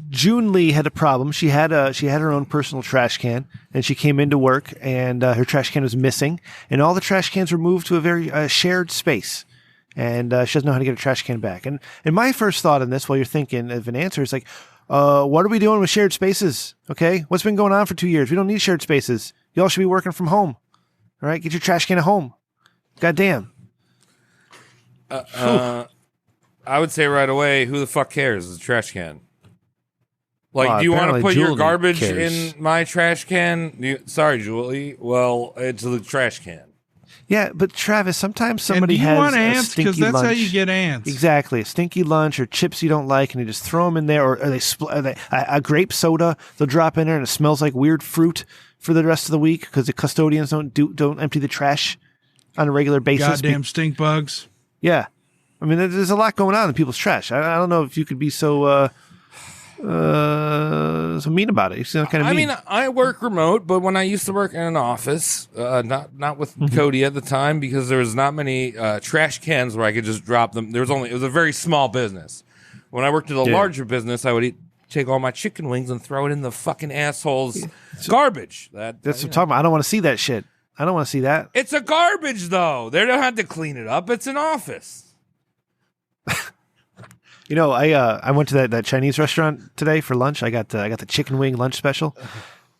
June Lee had a problem. She had her own personal trash can, and she came into work, and her trash can was missing, and all the trash cans were moved to a very shared space, and she doesn't know how to get her trash can back. And my first thought on this, while you're thinking of an answer, is like, what are we doing with shared spaces? Okay, what's been going on for 2 years? We don't need shared spaces. Y'all should be working from home. All right, get your trash can at home. Goddamn. I would say right away, who the fuck cares? It's a trash can. Like, do you want to apparently put your Julie garbage cares. in my trash can? Sorry, Julie. Well, it's the trash can. Yeah, but Travis, sometimes And somebody do you has want a ants? stinky Because that's lunch. how you get ants. Exactly, a stinky lunch or chips you don't like, and you just throw them in there, or a grape soda they'll drop in there, and it smells like weird fruit for the rest of the week because the custodians don't empty the trash on a regular basis. Goddamn stink bugs. Yeah, I mean, there's a lot going on in people's trash. I don't know if you could be so mean about it. You sound kind of mean. I mean, I work remote, but when I used to work in an office, not with Cody at the time, because there was not many trash cans where I could just drop them. It was a very small business. When I worked at a larger business, I would take all my chicken wings and throw it in the fucking asshole's garbage. That's what I'm talking about. I don't want to see that shit. I don't want to see that. It's a garbage, though. They don't have to clean it up. It's an office. You know, I went to that Chinese restaurant today for lunch. I got the chicken wing lunch special,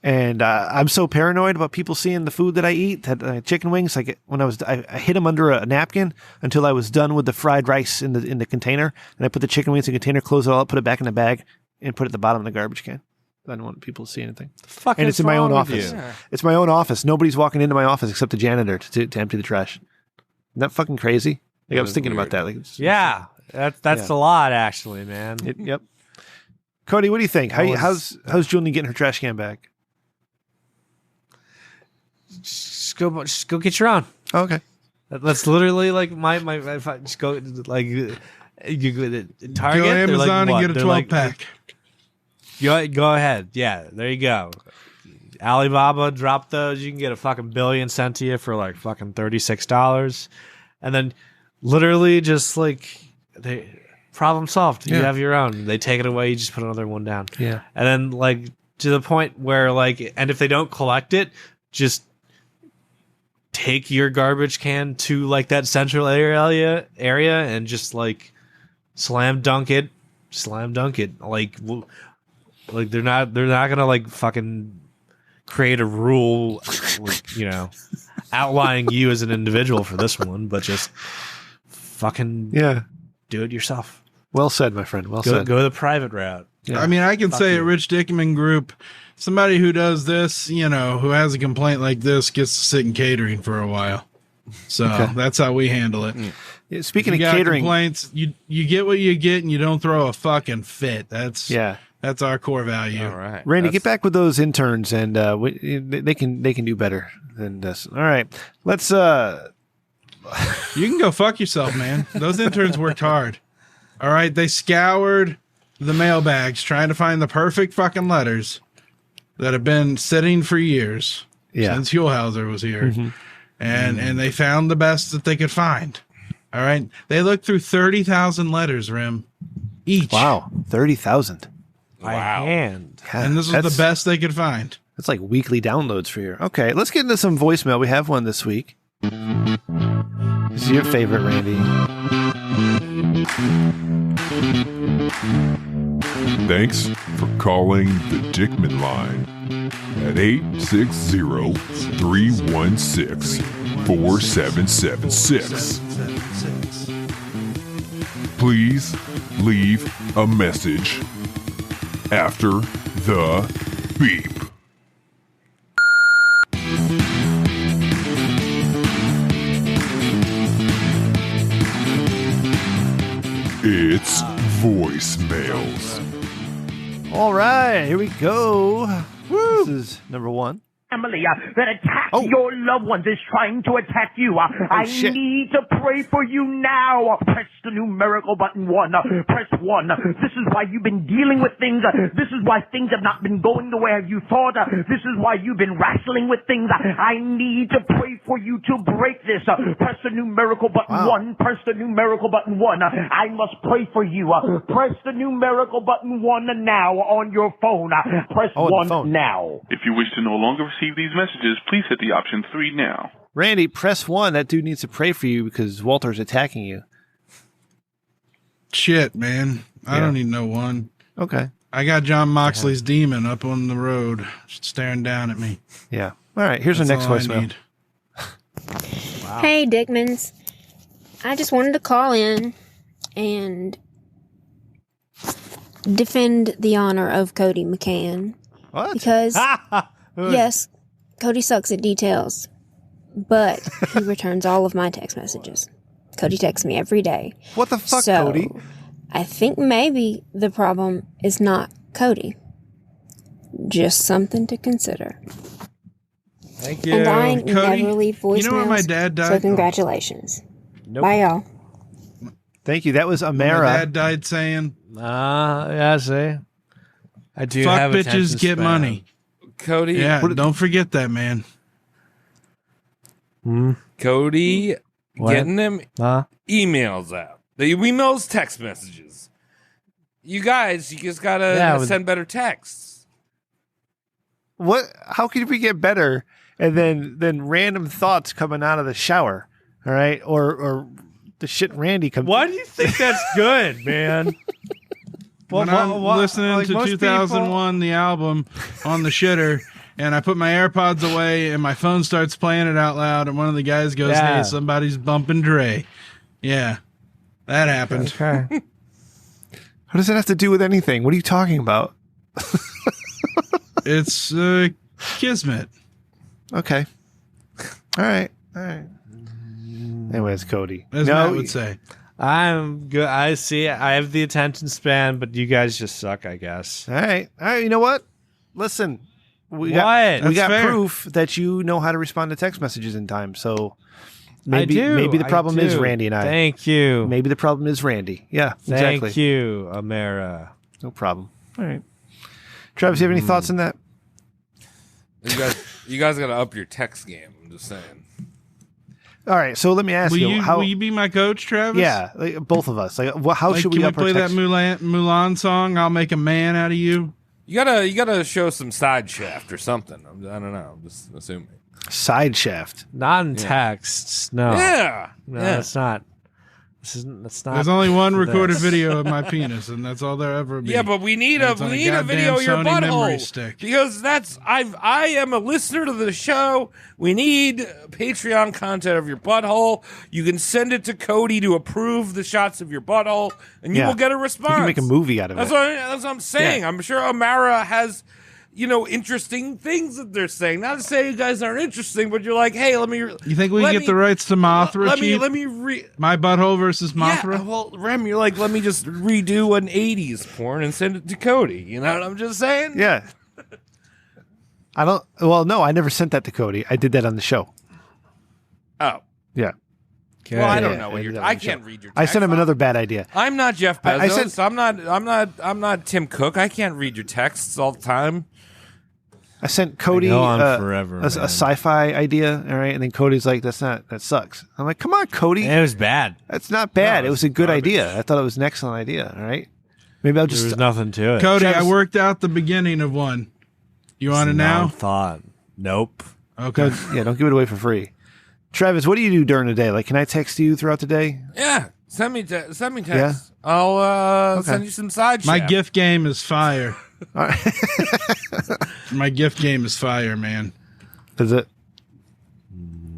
and I'm so paranoid about people seeing the food that I eat. That chicken wings, like when I hid them under a napkin until I was done with the fried rice in the container, and I put the chicken wings in the container, close it all up, put it back in the bag, and put it at the bottom of the garbage can. I don't want people to see anything. Fuck, And it's in my own office. Yeah. It's my own office. Nobody's walking into my office except the janitor to empty the trash. Isn't that fucking crazy? Like I was thinking about that. Like, Yeah, that's a lot, actually, man. Yep. Cody, what do you think? How's Julie getting her trash can back? Just go get your own. Oh, okay. That's literally like my if I just go like you go to Target. Go they're like, Amazon what? and get a They're 12 like, pack. Go ahead. Yeah, there you go. Alibaba, drop those. You can get a fucking billion sent to you for like fucking $36, and then literally just like problem solved. You Yeah. have your own. They take it away. You just put another one down. Yeah. And then like to the point where like, and if they don't collect it, just take your garbage can to like that central area and just like slam dunk it. Like they're not gonna like fucking create a rule, you know, outlining you as an individual for this one, but just fucking do it yourself. Well said, my friend. Well said. Go the private route. Yeah. I mean, I can say at Rich Dickman Group, somebody who does this, you know, who has a complaint like this gets to sit in catering for a while. So that's how we handle it. Yeah, speaking You of got catering, complaints, you get what you get and you don't throw a fucking fit. That's our core value. All right. Randy, get back with those interns, and they can do better than this. All right, let's You can go fuck yourself, man. Those interns worked hard. All right, they scoured the mailbags trying to find the perfect fucking letters that have been sitting for years since Huelhauser was here. And they found the best that they could find. All right. They looked through 30,000 letters, Rim, each. Wow, 30,000. By hand. And this was the best they could find. That's like weekly downloads for you. Okay, let's get into some voicemail. We have one this week. This is your favorite, Randy. Thanks for calling the Dickman line at 860-316-4776. Please leave a message after the beep. It's voicemails. All right, here we go. Woo. This is number one. Family that attack your loved ones is trying to attack you. I shit. need to pray for you now. Press the numerical button 1. Press 1. This is why you've been dealing with things. This is why things have not been going the way you thought. This is why you've been wrestling with things. I need to pray for you to break this. Press the numerical button 1. Press the numerical button 1. I must pray for you. Press the numerical button 1 now on your phone. Press 1 now. If you wish to no longer receive these messages, please hit the option 3 now. Randy, press 1. That dude needs to pray for you because Walter's attacking you. Shit, man. I don't need no one. Okay. I got John Moxley's demon up on the road staring down at me. Yeah. All right, here's our next voicemail. Hey, Dickmans. I just wanted to call in and defend the honor of Cody McCann. What? Because, yes, Cody sucks at details, but he returns all of my text messages. Cody texts me every day. What the fuck, so, Cody? I think maybe the problem is not Cody. Just something to consider. Thank you. And I Cody, never leave voicemails. you know where my dad died? So congratulations. Nope. Bye, y'all. Thank you. That was My Amara. dad died saying, Yeah, see. I do fuck have attention bitches, get span. money. Cody. Yeah, don't forget that, man. Cody What? getting them emails out. The emails, text messages. You just gotta send better texts. What? How could we get better? And then random thoughts coming out of the shower, all right? Or the shit Randy comes. Why do you think that's good, man? When I'm listening to 2001, the album, on the shitter, and I put my AirPods away, and my phone starts playing it out loud, and one of the guys goes, "Hey, somebody's bumping Dre." Yeah, that happened. Okay. What does that have to do with anything? What are you talking about? It's kismet. Okay. All right. Anyways, Cody. As Matt would say. I'm good. I see. I have the attention span, but you guys just suck, I guess. All right. You know what? Listen. We What? got That's fair. proof that you know how to respond to text messages in time. So maybe I do. maybe the problem is do. Randy and I. Thank you. Maybe the problem is Randy. Yeah, exactly. Thank you, Amara. No problem. All right. Travis, you have any thoughts on that? You guys got to up your text game. I'm just saying. All right. So let me ask you, how will you be my coach, Travis? Yeah, like, both of us. Like, how should we can up we play our that text? Mulan song? I'll make a man out of you. You gotta show some side shaft or something. I don't know. I'm just assuming. Side shaft. Not in texts. No. Yeah. No, Yeah. that's not. That's not. There's only one this. recorded video of my penis, and that's all there ever be. Yeah, but we need a It's on a video goddamn of your Sony memory butthole stick. because I am a listener to the show. We need Patreon content of your butthole. You can send it to Cody to approve the shots of your butthole, and you will get a response. You can make a movie out of That's it. what I'm saying. I'm sure Amara has, interesting things that they're saying. Not to say you guys aren't interesting, but you're like, hey, let me. You think we can get the rights to Mothra? Let me my butthole versus Mothra. Yeah, well, Rem, you're like, let me just redo an '80s porn and send it to Cody. You know what I'm just saying? Yeah. I don't. Well, no, I never sent that to Cody. I did that on the show. Oh, Yeah. Well, I don't Yeah, know yeah, what you're. yeah, I yeah. can't read your. I text. sent him another bad idea. I'm not Jeff Bezos. I sent- I'm not Tim Cook. I can't read your texts all the time. I sent Cody go on forever, a man. sci-fi idea, all right, and then Cody's like, "That sucks." I'm like, "Come on, Cody, It was bad. that's not bad. No, it was a good garbage. idea. I thought it was an excellent idea. All right, maybe I'll There was just nothing to it. Cody, Travis- I worked out the beginning of one. You want it now? Thought. Nope. Okay. don't give it away for free." Travis, what do you do during the day? Like, can I text you throughout the day? Yeah, send me text. Yeah? I'll send you some side. My shaft. gift game is fire. All right. My gift game is fire, man. Is it?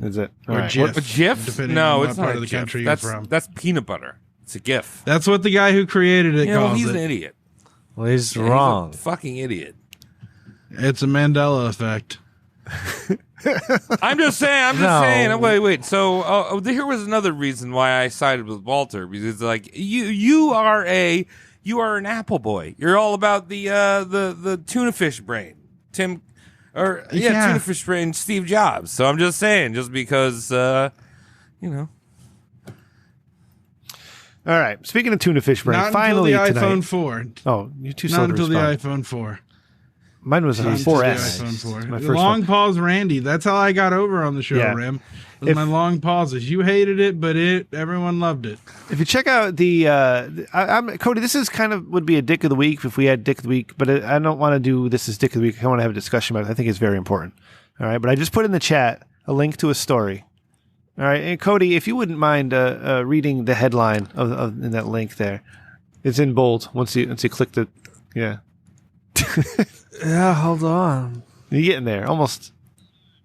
Is it? All Or right. GIF. A GIF? Depending No, on what it's part not of a the GIF. country you're That's from. that's peanut butter. It's a GIF. That's what the guy who created it Yeah, well, calls he's it. an idiot. Well, he's Yeah, wrong. He's a fucking idiot. It's a Mandela effect. I'm just saying. No. Wait. So here was another reason why I sided with Walter, because like you are an Apple boy. You're all about the tuna fish brain, Tim, or Yeah. tuna fish brain, Steve Jobs. So I'm just saying, just because you know. All right. Speaking of tuna fish brain, Not finally until the tonight. iPhone 4. Oh, you too slow Not to until the respond. iPhone 4. Mine was a Not until the 4S. iPhone 4. My The first long one. pause Randy. That's how I got over on the show, Yeah. Rim. Was If- my long pauses. You hated it, but everyone loved it. If you check out I'm Cody, this is kind of would be a dick of the week if we had dick of the week, but I don't want to do this as dick of the week. I want to have a discussion about it. I think it's very important. All right, but I just put in the chat a link to a story. All right, and Cody, if you wouldn't mind reading the headline of in that link there, it's in bold. Once you click the, yeah, Yeah, hold on. you're getting there. Almost,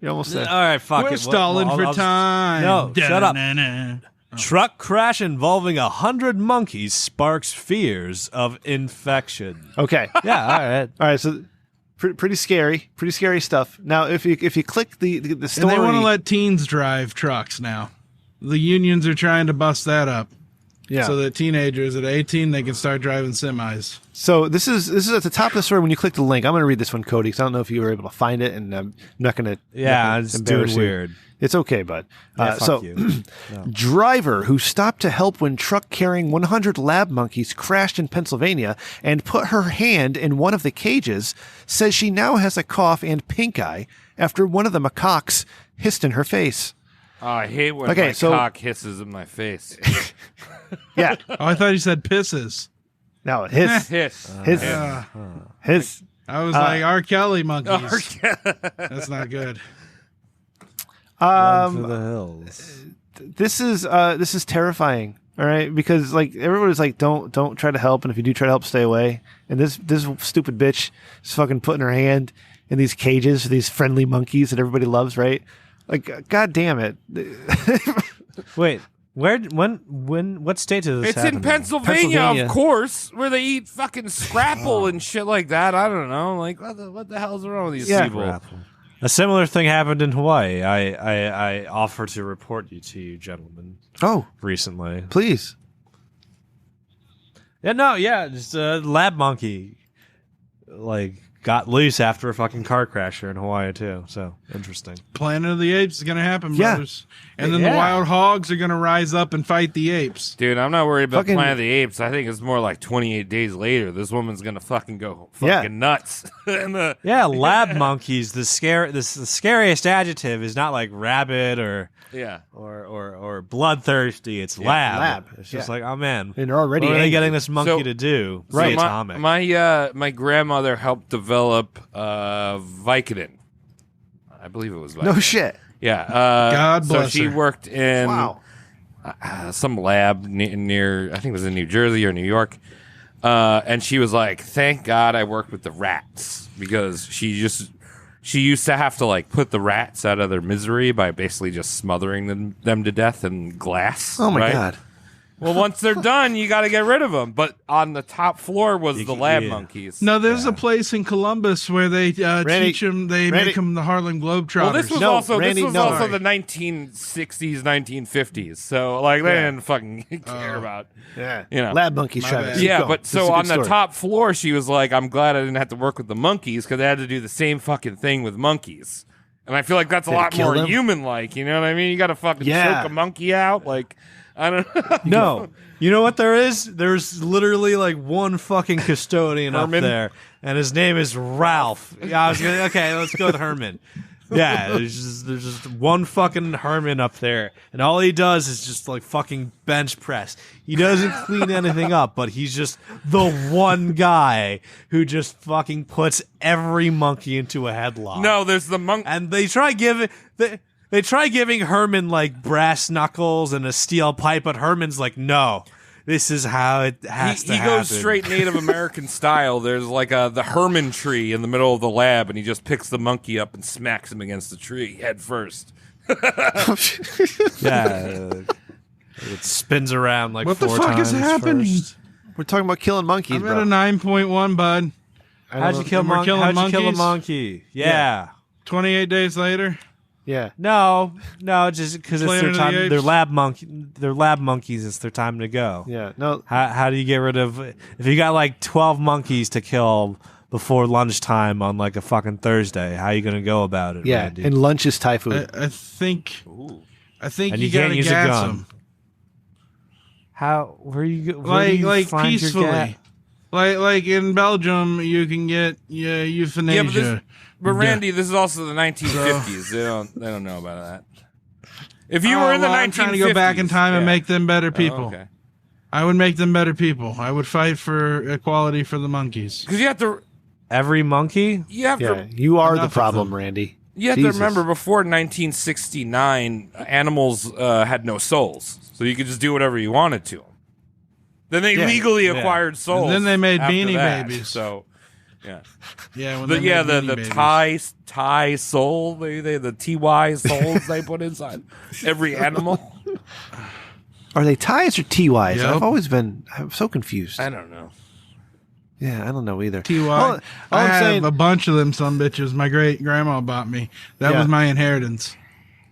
you're almost there. All right, fuck We're it. stalling Well, for I'll just- time. No, shut up. Da-na-na-na. Truck crash involving 100 monkeys sparks fears of infection. Okay, Yeah, all right. all right. So pretty scary stuff. Now, if you click the And story, they want to let teens drive trucks now. The unions are trying to bust that up. yeah. So that teenagers at 18, they can start driving semis. So this is at the top of the story. When you click the link, I'm going to read this one, Cody, because I don't know if you were able to find it, and I'm not going to. Yeah, it's doing weird. It's okay, bud. Yeah, fuck so, you. driver who stopped to help when truck carrying 100 lab monkeys crashed in Pennsylvania and put her hand in one of the cages says she now has a cough and pink eye after one of the macaques hissed in her face. Oh, I hate when Okay, my so- cock hisses in my face. Yeah. Oh, I thought you said pisses. No, hiss. Hiss. Hiss. Hiss. I was like R. Kelly monkeys. That's not good. Run through the hills. This is terrifying. All right, because like everybody's like, don't try to help, and if you do try to help, stay away. And this stupid bitch is fucking putting her hand in these cages for these friendly monkeys that everybody loves, right? Like, god damn it! Wait, what state does this It's happen in Pennsylvania, Pennsylvania. of course, where they eat fucking scrapple and shit like that. I don't know. Like, what the hell's wrong with these Yeah. people? A similar thing happened in Hawaii. I offer to report you to you gentlemen Oh, recently. please. Yeah, just a lab monkey like got loose after a fucking car crash here in Hawaii too. So interesting. Planet of the Apes is going to happen, Yeah. brothers. And then Yeah. the wild hogs are going to rise up and fight the apes. Dude, I'm not worried about Fucking- Planet of the Apes. I think it's more like 28 days later. This woman's gonna fucking go Yeah. fucking nuts. And, Yeah, lab monkeys. The scariest adjective is not like rabid or yeah. bloodthirsty. It's lab. lab. It's just Yeah. like, oh man, And they're already what are they angry. getting this monkey So- to do? It's So atomic. my grandmother helped develop Vicodin. I believe it was Vicodin. No shit. Yeah. God bless So she her. worked in Wow. some lab near, I think it was in New Jersey or New York. And she was like, thank God I worked with the rats, because she used to have to like put the rats out of their misery by basically just smothering them to death in glass. Oh my right? god. Well, once they're done, you got to get rid of them. But on the top floor was the lab yeah. monkeys. No, there's a place in Columbus where they Randy, teach them. They Randy. make them the Harlem Globetrotters. Well, this was No, also Randy, this was no. also Sorry. the 1960s, 1950s. So like they didn't fucking care about. Yeah. You know. Lab monkeys, My Travis. bad. Keep Yeah, going. but This is so a good on the story. top floor, she was like, "I'm glad I didn't have to work with the monkeys because I had to do the same fucking thing with monkeys." And I feel like that's a lot kill more them? human-like. You know what I mean? You got to fucking Yeah. choke a monkey out. Like, I don't know. No. You know what there is? There's literally like one fucking custodian Herman? up there, and his name is Ralph. Yeah, I was gonna. Okay, let's go with Herman. Yeah, there's just one fucking Herman up there, and all he does is just like fucking bench press. He doesn't clean anything up, but he's just the one guy who just fucking puts every monkey into a headlock. No, there's the monk. And they try giving Herman like brass knuckles and a steel pipe, but Herman's like, no, this is how it has to He happen. goes straight Native American style. There's like the Herman tree in the middle of the lab, and he just picks the monkey up and smacks him against the tree head first. Yeah, it spins around like What the 4 fuck times is happening? first. We're talking about killing monkeys, I'm at bro. a 9.1, bud. How'd you kill And we're killing How'd you kill a monkeys? monkey? Yeah. 28 days later. Yeah. No, just because it's Planet their of the time. Apes? They're lab monkeys. It's their time to go. Yeah. No. How do you get rid of if you got like 12 monkeys to kill before lunchtime on like a fucking Thursday? How are you gonna go about it? Yeah. Randy? And lunch is Thai food. I think And you you can't gotta use a gas gun. them. How? Where you? Where do you Like find your peacefully. gas? Like in Belgium, you can get euthanasia. Yeah, but Randy, this is also the 1950s. They don't know about that. If you were in the 1950s, I'm trying to go back in time and make them better people. Oh, okay. I would make them better people. I would fight for equality for the monkeys. Because you have to. Every monkey? You have Yeah. to. You are Enough the of problem, them. Randy. You have Jesus. to remember, before 1969, animals had no souls, so you could just do whatever you wanted to them. Then they legally acquired souls. And then they made after Beanie that, Babies. So, yeah, Yeah, when the they made Beanie the Babies. Thai soul, the TY souls they put inside every animal. Are they Thais or TYs? Yep. I'm so confused. I don't know. Yeah, I don't know either. TY. All I I'm have saying, a bunch of them some bitches. My great grandma bought me. That Yeah. was my inheritance.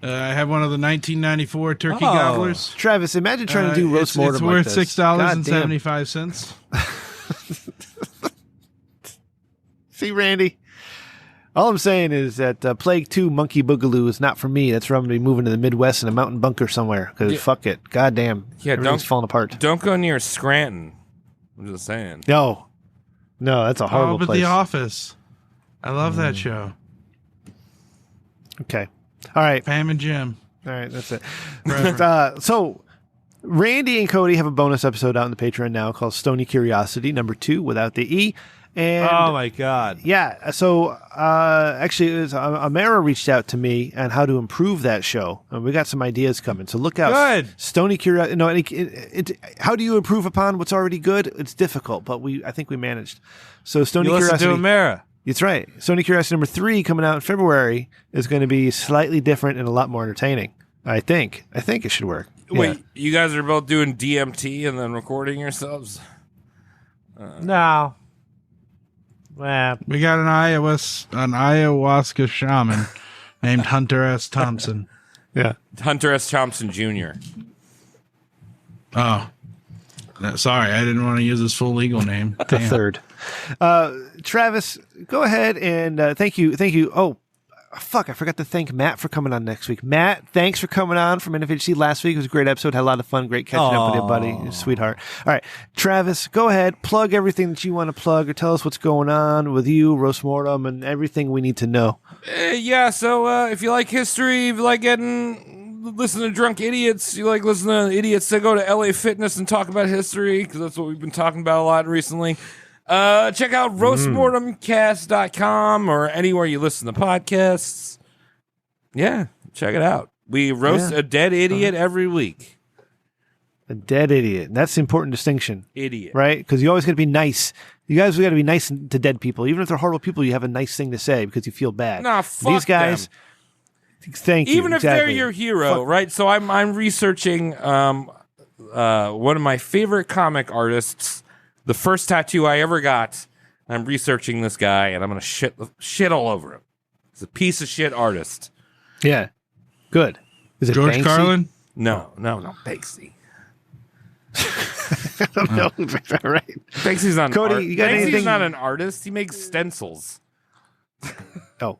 I have one of the 1994 turkey gobblers. Travis, imagine trying to do roast it's mortem worth like this. $6.75. See, Randy? All I'm saying is that Plague 2 Monkey Boogaloo is not for me. That's where I'm going to be moving to the Midwest in a mountain bunker somewhere. Because fuck it. God damn. Yeah, Everything's falling apart. Don't go near Scranton. I'm just saying. No, that's a horrible but place. The Office. I love that show. Okay. All right. Pam and Jim. All right, that's it. So, Randy and Cody have a bonus episode out on the Patreon now called Stony Curiosity, number 2, without the E. And Oh my god. yeah, so actually, it was, Amara reached out to me on how to improve that show, and we got some ideas coming. So look out. Good. Stony Curiosity. No, how do you improve upon what's already good? It's difficult, but I think we managed. So Stony You listen Curiosity. to Amara. That's right. Stony Curiosity number 3 coming out in February is going to be slightly different and a lot more entertaining. I think it should work. Wait, you guys are both doing DMT and then recording yourselves? No. Well, We got an ayahuasca shaman named Hunter S. Thompson. Yeah. Hunter S. Thompson Jr. Oh. No, sorry, I didn't want to use his full legal name. The Damn. third. Travis, go ahead and thank you. Oh, fuck, I forgot to thank Matt for coming on next week. Matt, thanks for coming on from NFHC last week. It was a great episode. Had a lot of fun. Great catching up with you, buddy. You're a sweetheart. All right, Travis, go ahead. Plug everything that you want to plug or tell us what's going on with you, Roast Mortem, and everything we need to know. Yeah, so if you like history, if you like listen to drunk idiots, you like listening to idiots that go to LA Fitness and talk about history, because that's what we've been talking about a lot recently. Check out roastmortemcast.com or anywhere you listen to podcasts. Yeah, check it out. We roast a dead idiot every week. A dead idiot. That's the important distinction. Idiot. Right? Because you always got to be nice. You guys got to be nice to dead people. Even if they're horrible people, you have a nice thing to say because you feel bad. Nah, fuck These guys, thank you. Even if they're exactly. your hero, right? So I'm researching one of my favorite comic artists. The first tattoo I ever got. I'm researching this guy, and I'm gonna shit all over him. He's a piece of shit artist. Yeah, good. Is it George Banksy? Carlin? No, Banksy. I don't know. Right. Banksy's not. Cody, an art- you got Banksy's anything? not an artist. He makes stencils. Oh.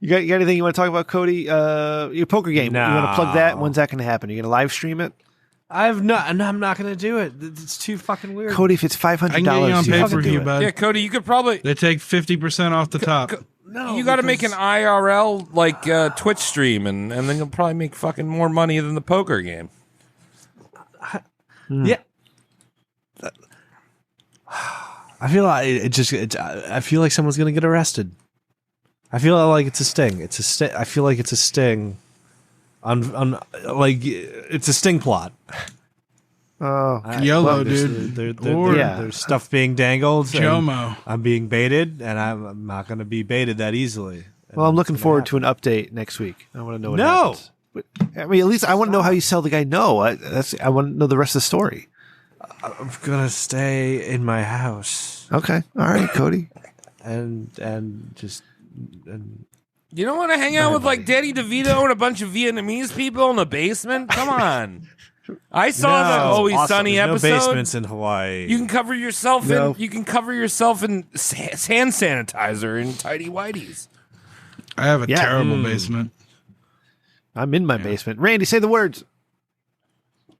You got anything you want to talk about, Cody? Your poker game. You want to plug that? When's that going to happen? Are you going to live stream it? I'm not going to do it. It's too fucking weird. Cody, if it's $500, I can get you on pay-per-view, bud. Yeah, Cody, you could probably... They take 50% off the top. No, you got to make an IRL like Twitch stream, and then you'll probably make fucking more money than the poker game. Yeah. I feel like I feel like someone's gonna get arrested. I feel like it's a sting. I feel like it's a sting. On like it's a sting plot. Oh, YOLO, dude. There's stuff being dangled. Jomo. I'm being baited, and I'm not going to be baited that easily. Well, I'm looking forward to an update next week. I want to know what happens. I mean, at least I want to know how you sell the guy no. I want to know the rest of the story. I'm going to stay in my house. Okay. All right, Cody. And You don't want to hang out with like Danny DeVito and a bunch of Vietnamese people in the basement? Come on. I saw the Always Sunny episode. No basements in Hawaii. You can cover yourself in hand sanitizer and tidy whities. I have a terrible basement. I'm in my basement. Randy, say the words.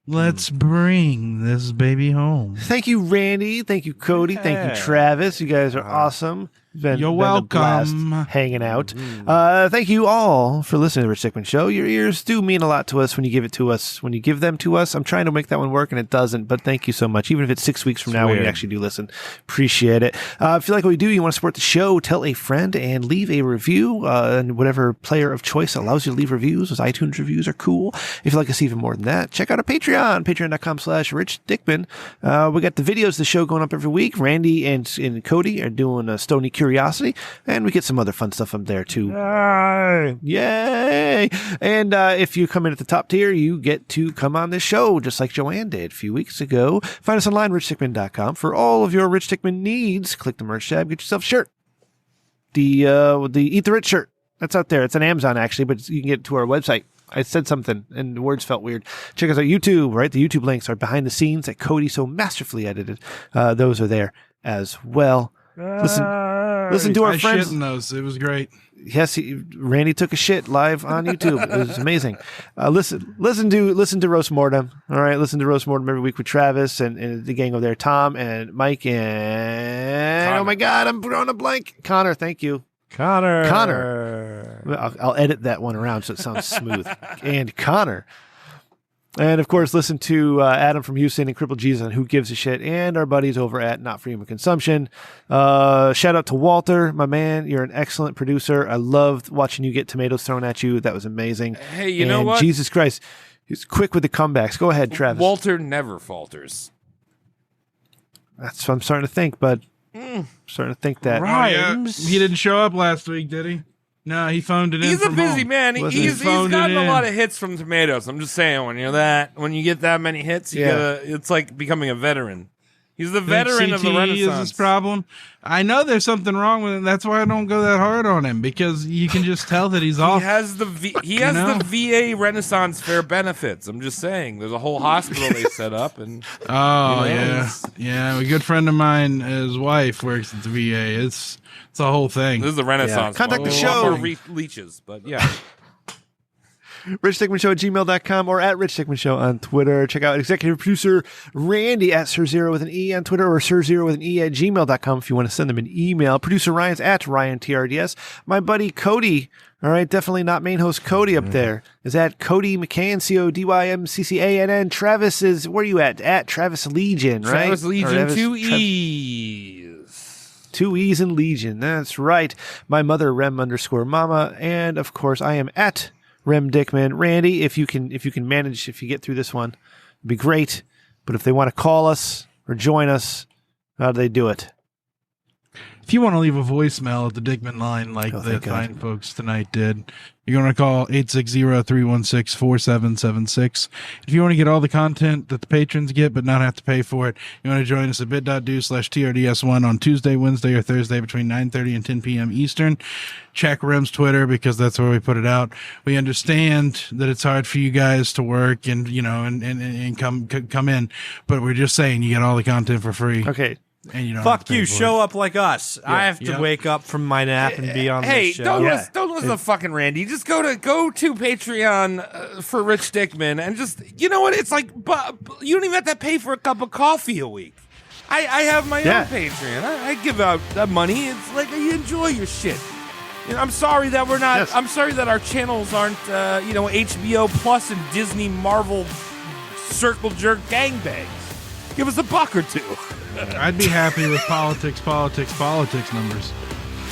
Let's bring this baby home. Thank you, Randy. Thank you, Cody. Thank you, Travis. You guys are awesome. You're welcome. Hanging out. Thank you all for listening to the Rich Dickman Show. Your ears do mean a lot to us when you give it to us. When you give them to us, I'm trying to make that one work and it doesn't, but thank you so much. Even if it's 6 weeks from now when you actually do listen. Appreciate it. If you like what we do, you want to support the show, tell a friend and leave a review. And whatever player of choice allows you to leave reviews. Those iTunes reviews are cool. If you'd like us even more than that, check out our Patreon, patreon.com/Rich Dickman. We got the videos of the show going up every week. Randy and Cody are doing a Stony Curiosity, and we get some other fun stuff up there too. Yay! And if you come in at the top tier, you get to come on this show, just like Joanne did a few weeks ago. Find us online, richdickman.com. For all of your Rich Dickman needs, click the merch tab, get yourself a shirt. The Eat the Rich shirt. That's out there. It's on Amazon, actually, but you can get it to our website. I said something and the words felt weird. Check us out YouTube, right? The YouTube links are behind the scenes that Cody so masterfully edited. Those are there as well. Listen to our friends. I shit in those. It was great. Yes, Randy took a shit live on YouTube. It was amazing. Listen to Roast Mortem. All right, listen to Roast Mortem every week with Travis and the gang over there, Tom and Mike and Connor. Oh my God, I'm drawing a blank. Connor, thank you. Connor. I'll edit that one around so it sounds smooth. And Connor. And, of course, listen to Adam from Houston and Crippled Jesus on Who Gives a Shit and our buddies over at Not For Human Consumption. Shout out to Walter, my man. You're an excellent producer. I loved watching you get tomatoes thrown at you. That was amazing. Hey, you know what? Jesus Christ. He's quick with the comebacks. Go ahead, Travis. Walter never falters. That's what I'm starting to think, bud. I'm starting to think that. Rhymes. He didn't show up last week, did he? No, he phoned it in. He's a busy home. man. He's gotten a lot of hits from tomatoes. I'm just saying, when you get that many hits, it's like becoming a veteran. He's the veteran of the Renaissance. Is his problem. I know there's something wrong with him. That's why I don't go that hard on him, because you can just tell that he's off. He has the VA Renaissance Fair benefits. I'm just saying, there's a whole hospital they set up, and yeah. A good friend of mine, his wife works at the VA. It's a whole thing. This is the Renaissance. Contact the show. Leeches, but yeah. RichDickmanShow at gmail.com or at Rich Dickman Show on Twitter. Check out executive producer Randy at Sir0 with an E on Twitter, or Sir0 with an E at gmail.com if you want to send them an email. Producer Ryan's at RyanTRDS. My buddy Cody, all right, definitely not main host Cody up there, is at Cody McCann, CODYMCCANN. Travis is, where are you at? At Travis Legion, right? Travis Legion, 2 E's. 2 E's in Legion, that's right. My mother, Rem_Mama. And of course, I am at Rem Dickman. Randy, if you can manage, if you get through this one, it'd be great. But if they want to call us or join us, how do they do it? If you want to leave a voicemail at the Dickman line like the fine folks tonight did, you're going to call 860-316-4776. If you want to get all the content that the patrons get but not have to pay for it, you want to join us at bit.do/TRDS1 on Tuesday, Wednesday, or Thursday between 9:30 and 10 p.m. Eastern. Check Rem's Twitter, because that's where we put it out. We understand that it's hard for you guys to work and come in, but we're just saying you get all the content for free. Okay. And you don't have Fuck to pay you. for Show up like us. I have to yeah. wake up from my nap and be on Hey, this show. don't listen to fucking Randy. Just go to Patreon for Rich Dickman and just, you know what? It's like, but you don't even have to pay for a cup of coffee a week. I have my own Patreon. I give out that money. It's like you enjoy your shit. You know, I'm sorry that we're not. Yes. I'm sorry that our channels aren't, HBO Plus and Disney Marvel circle jerk gangbangs. Give us $1 or $2. I'd be happy with politics numbers.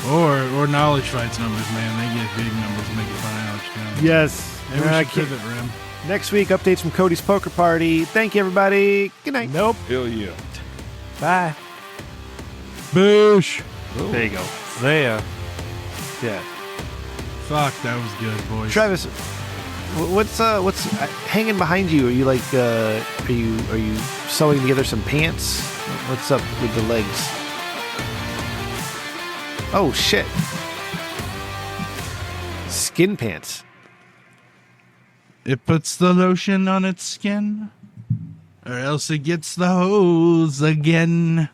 Or knowledge fights numbers, man. They get big numbers, make it fun Alex Jones. Yes. Maybe we should pivot, Rim. Next week, updates from Cody's Poker Party. Thank you, everybody. Good night. Nope. Hell yeah. Bye. Boosh. There you go. There. Yeah. Fuck, that was good, boys. Travis, what's hanging behind you? Are you like are you sewing together some pants? What's up with the legs? Oh shit. Skin pants. It puts the lotion on its skin, or else it gets the hose again.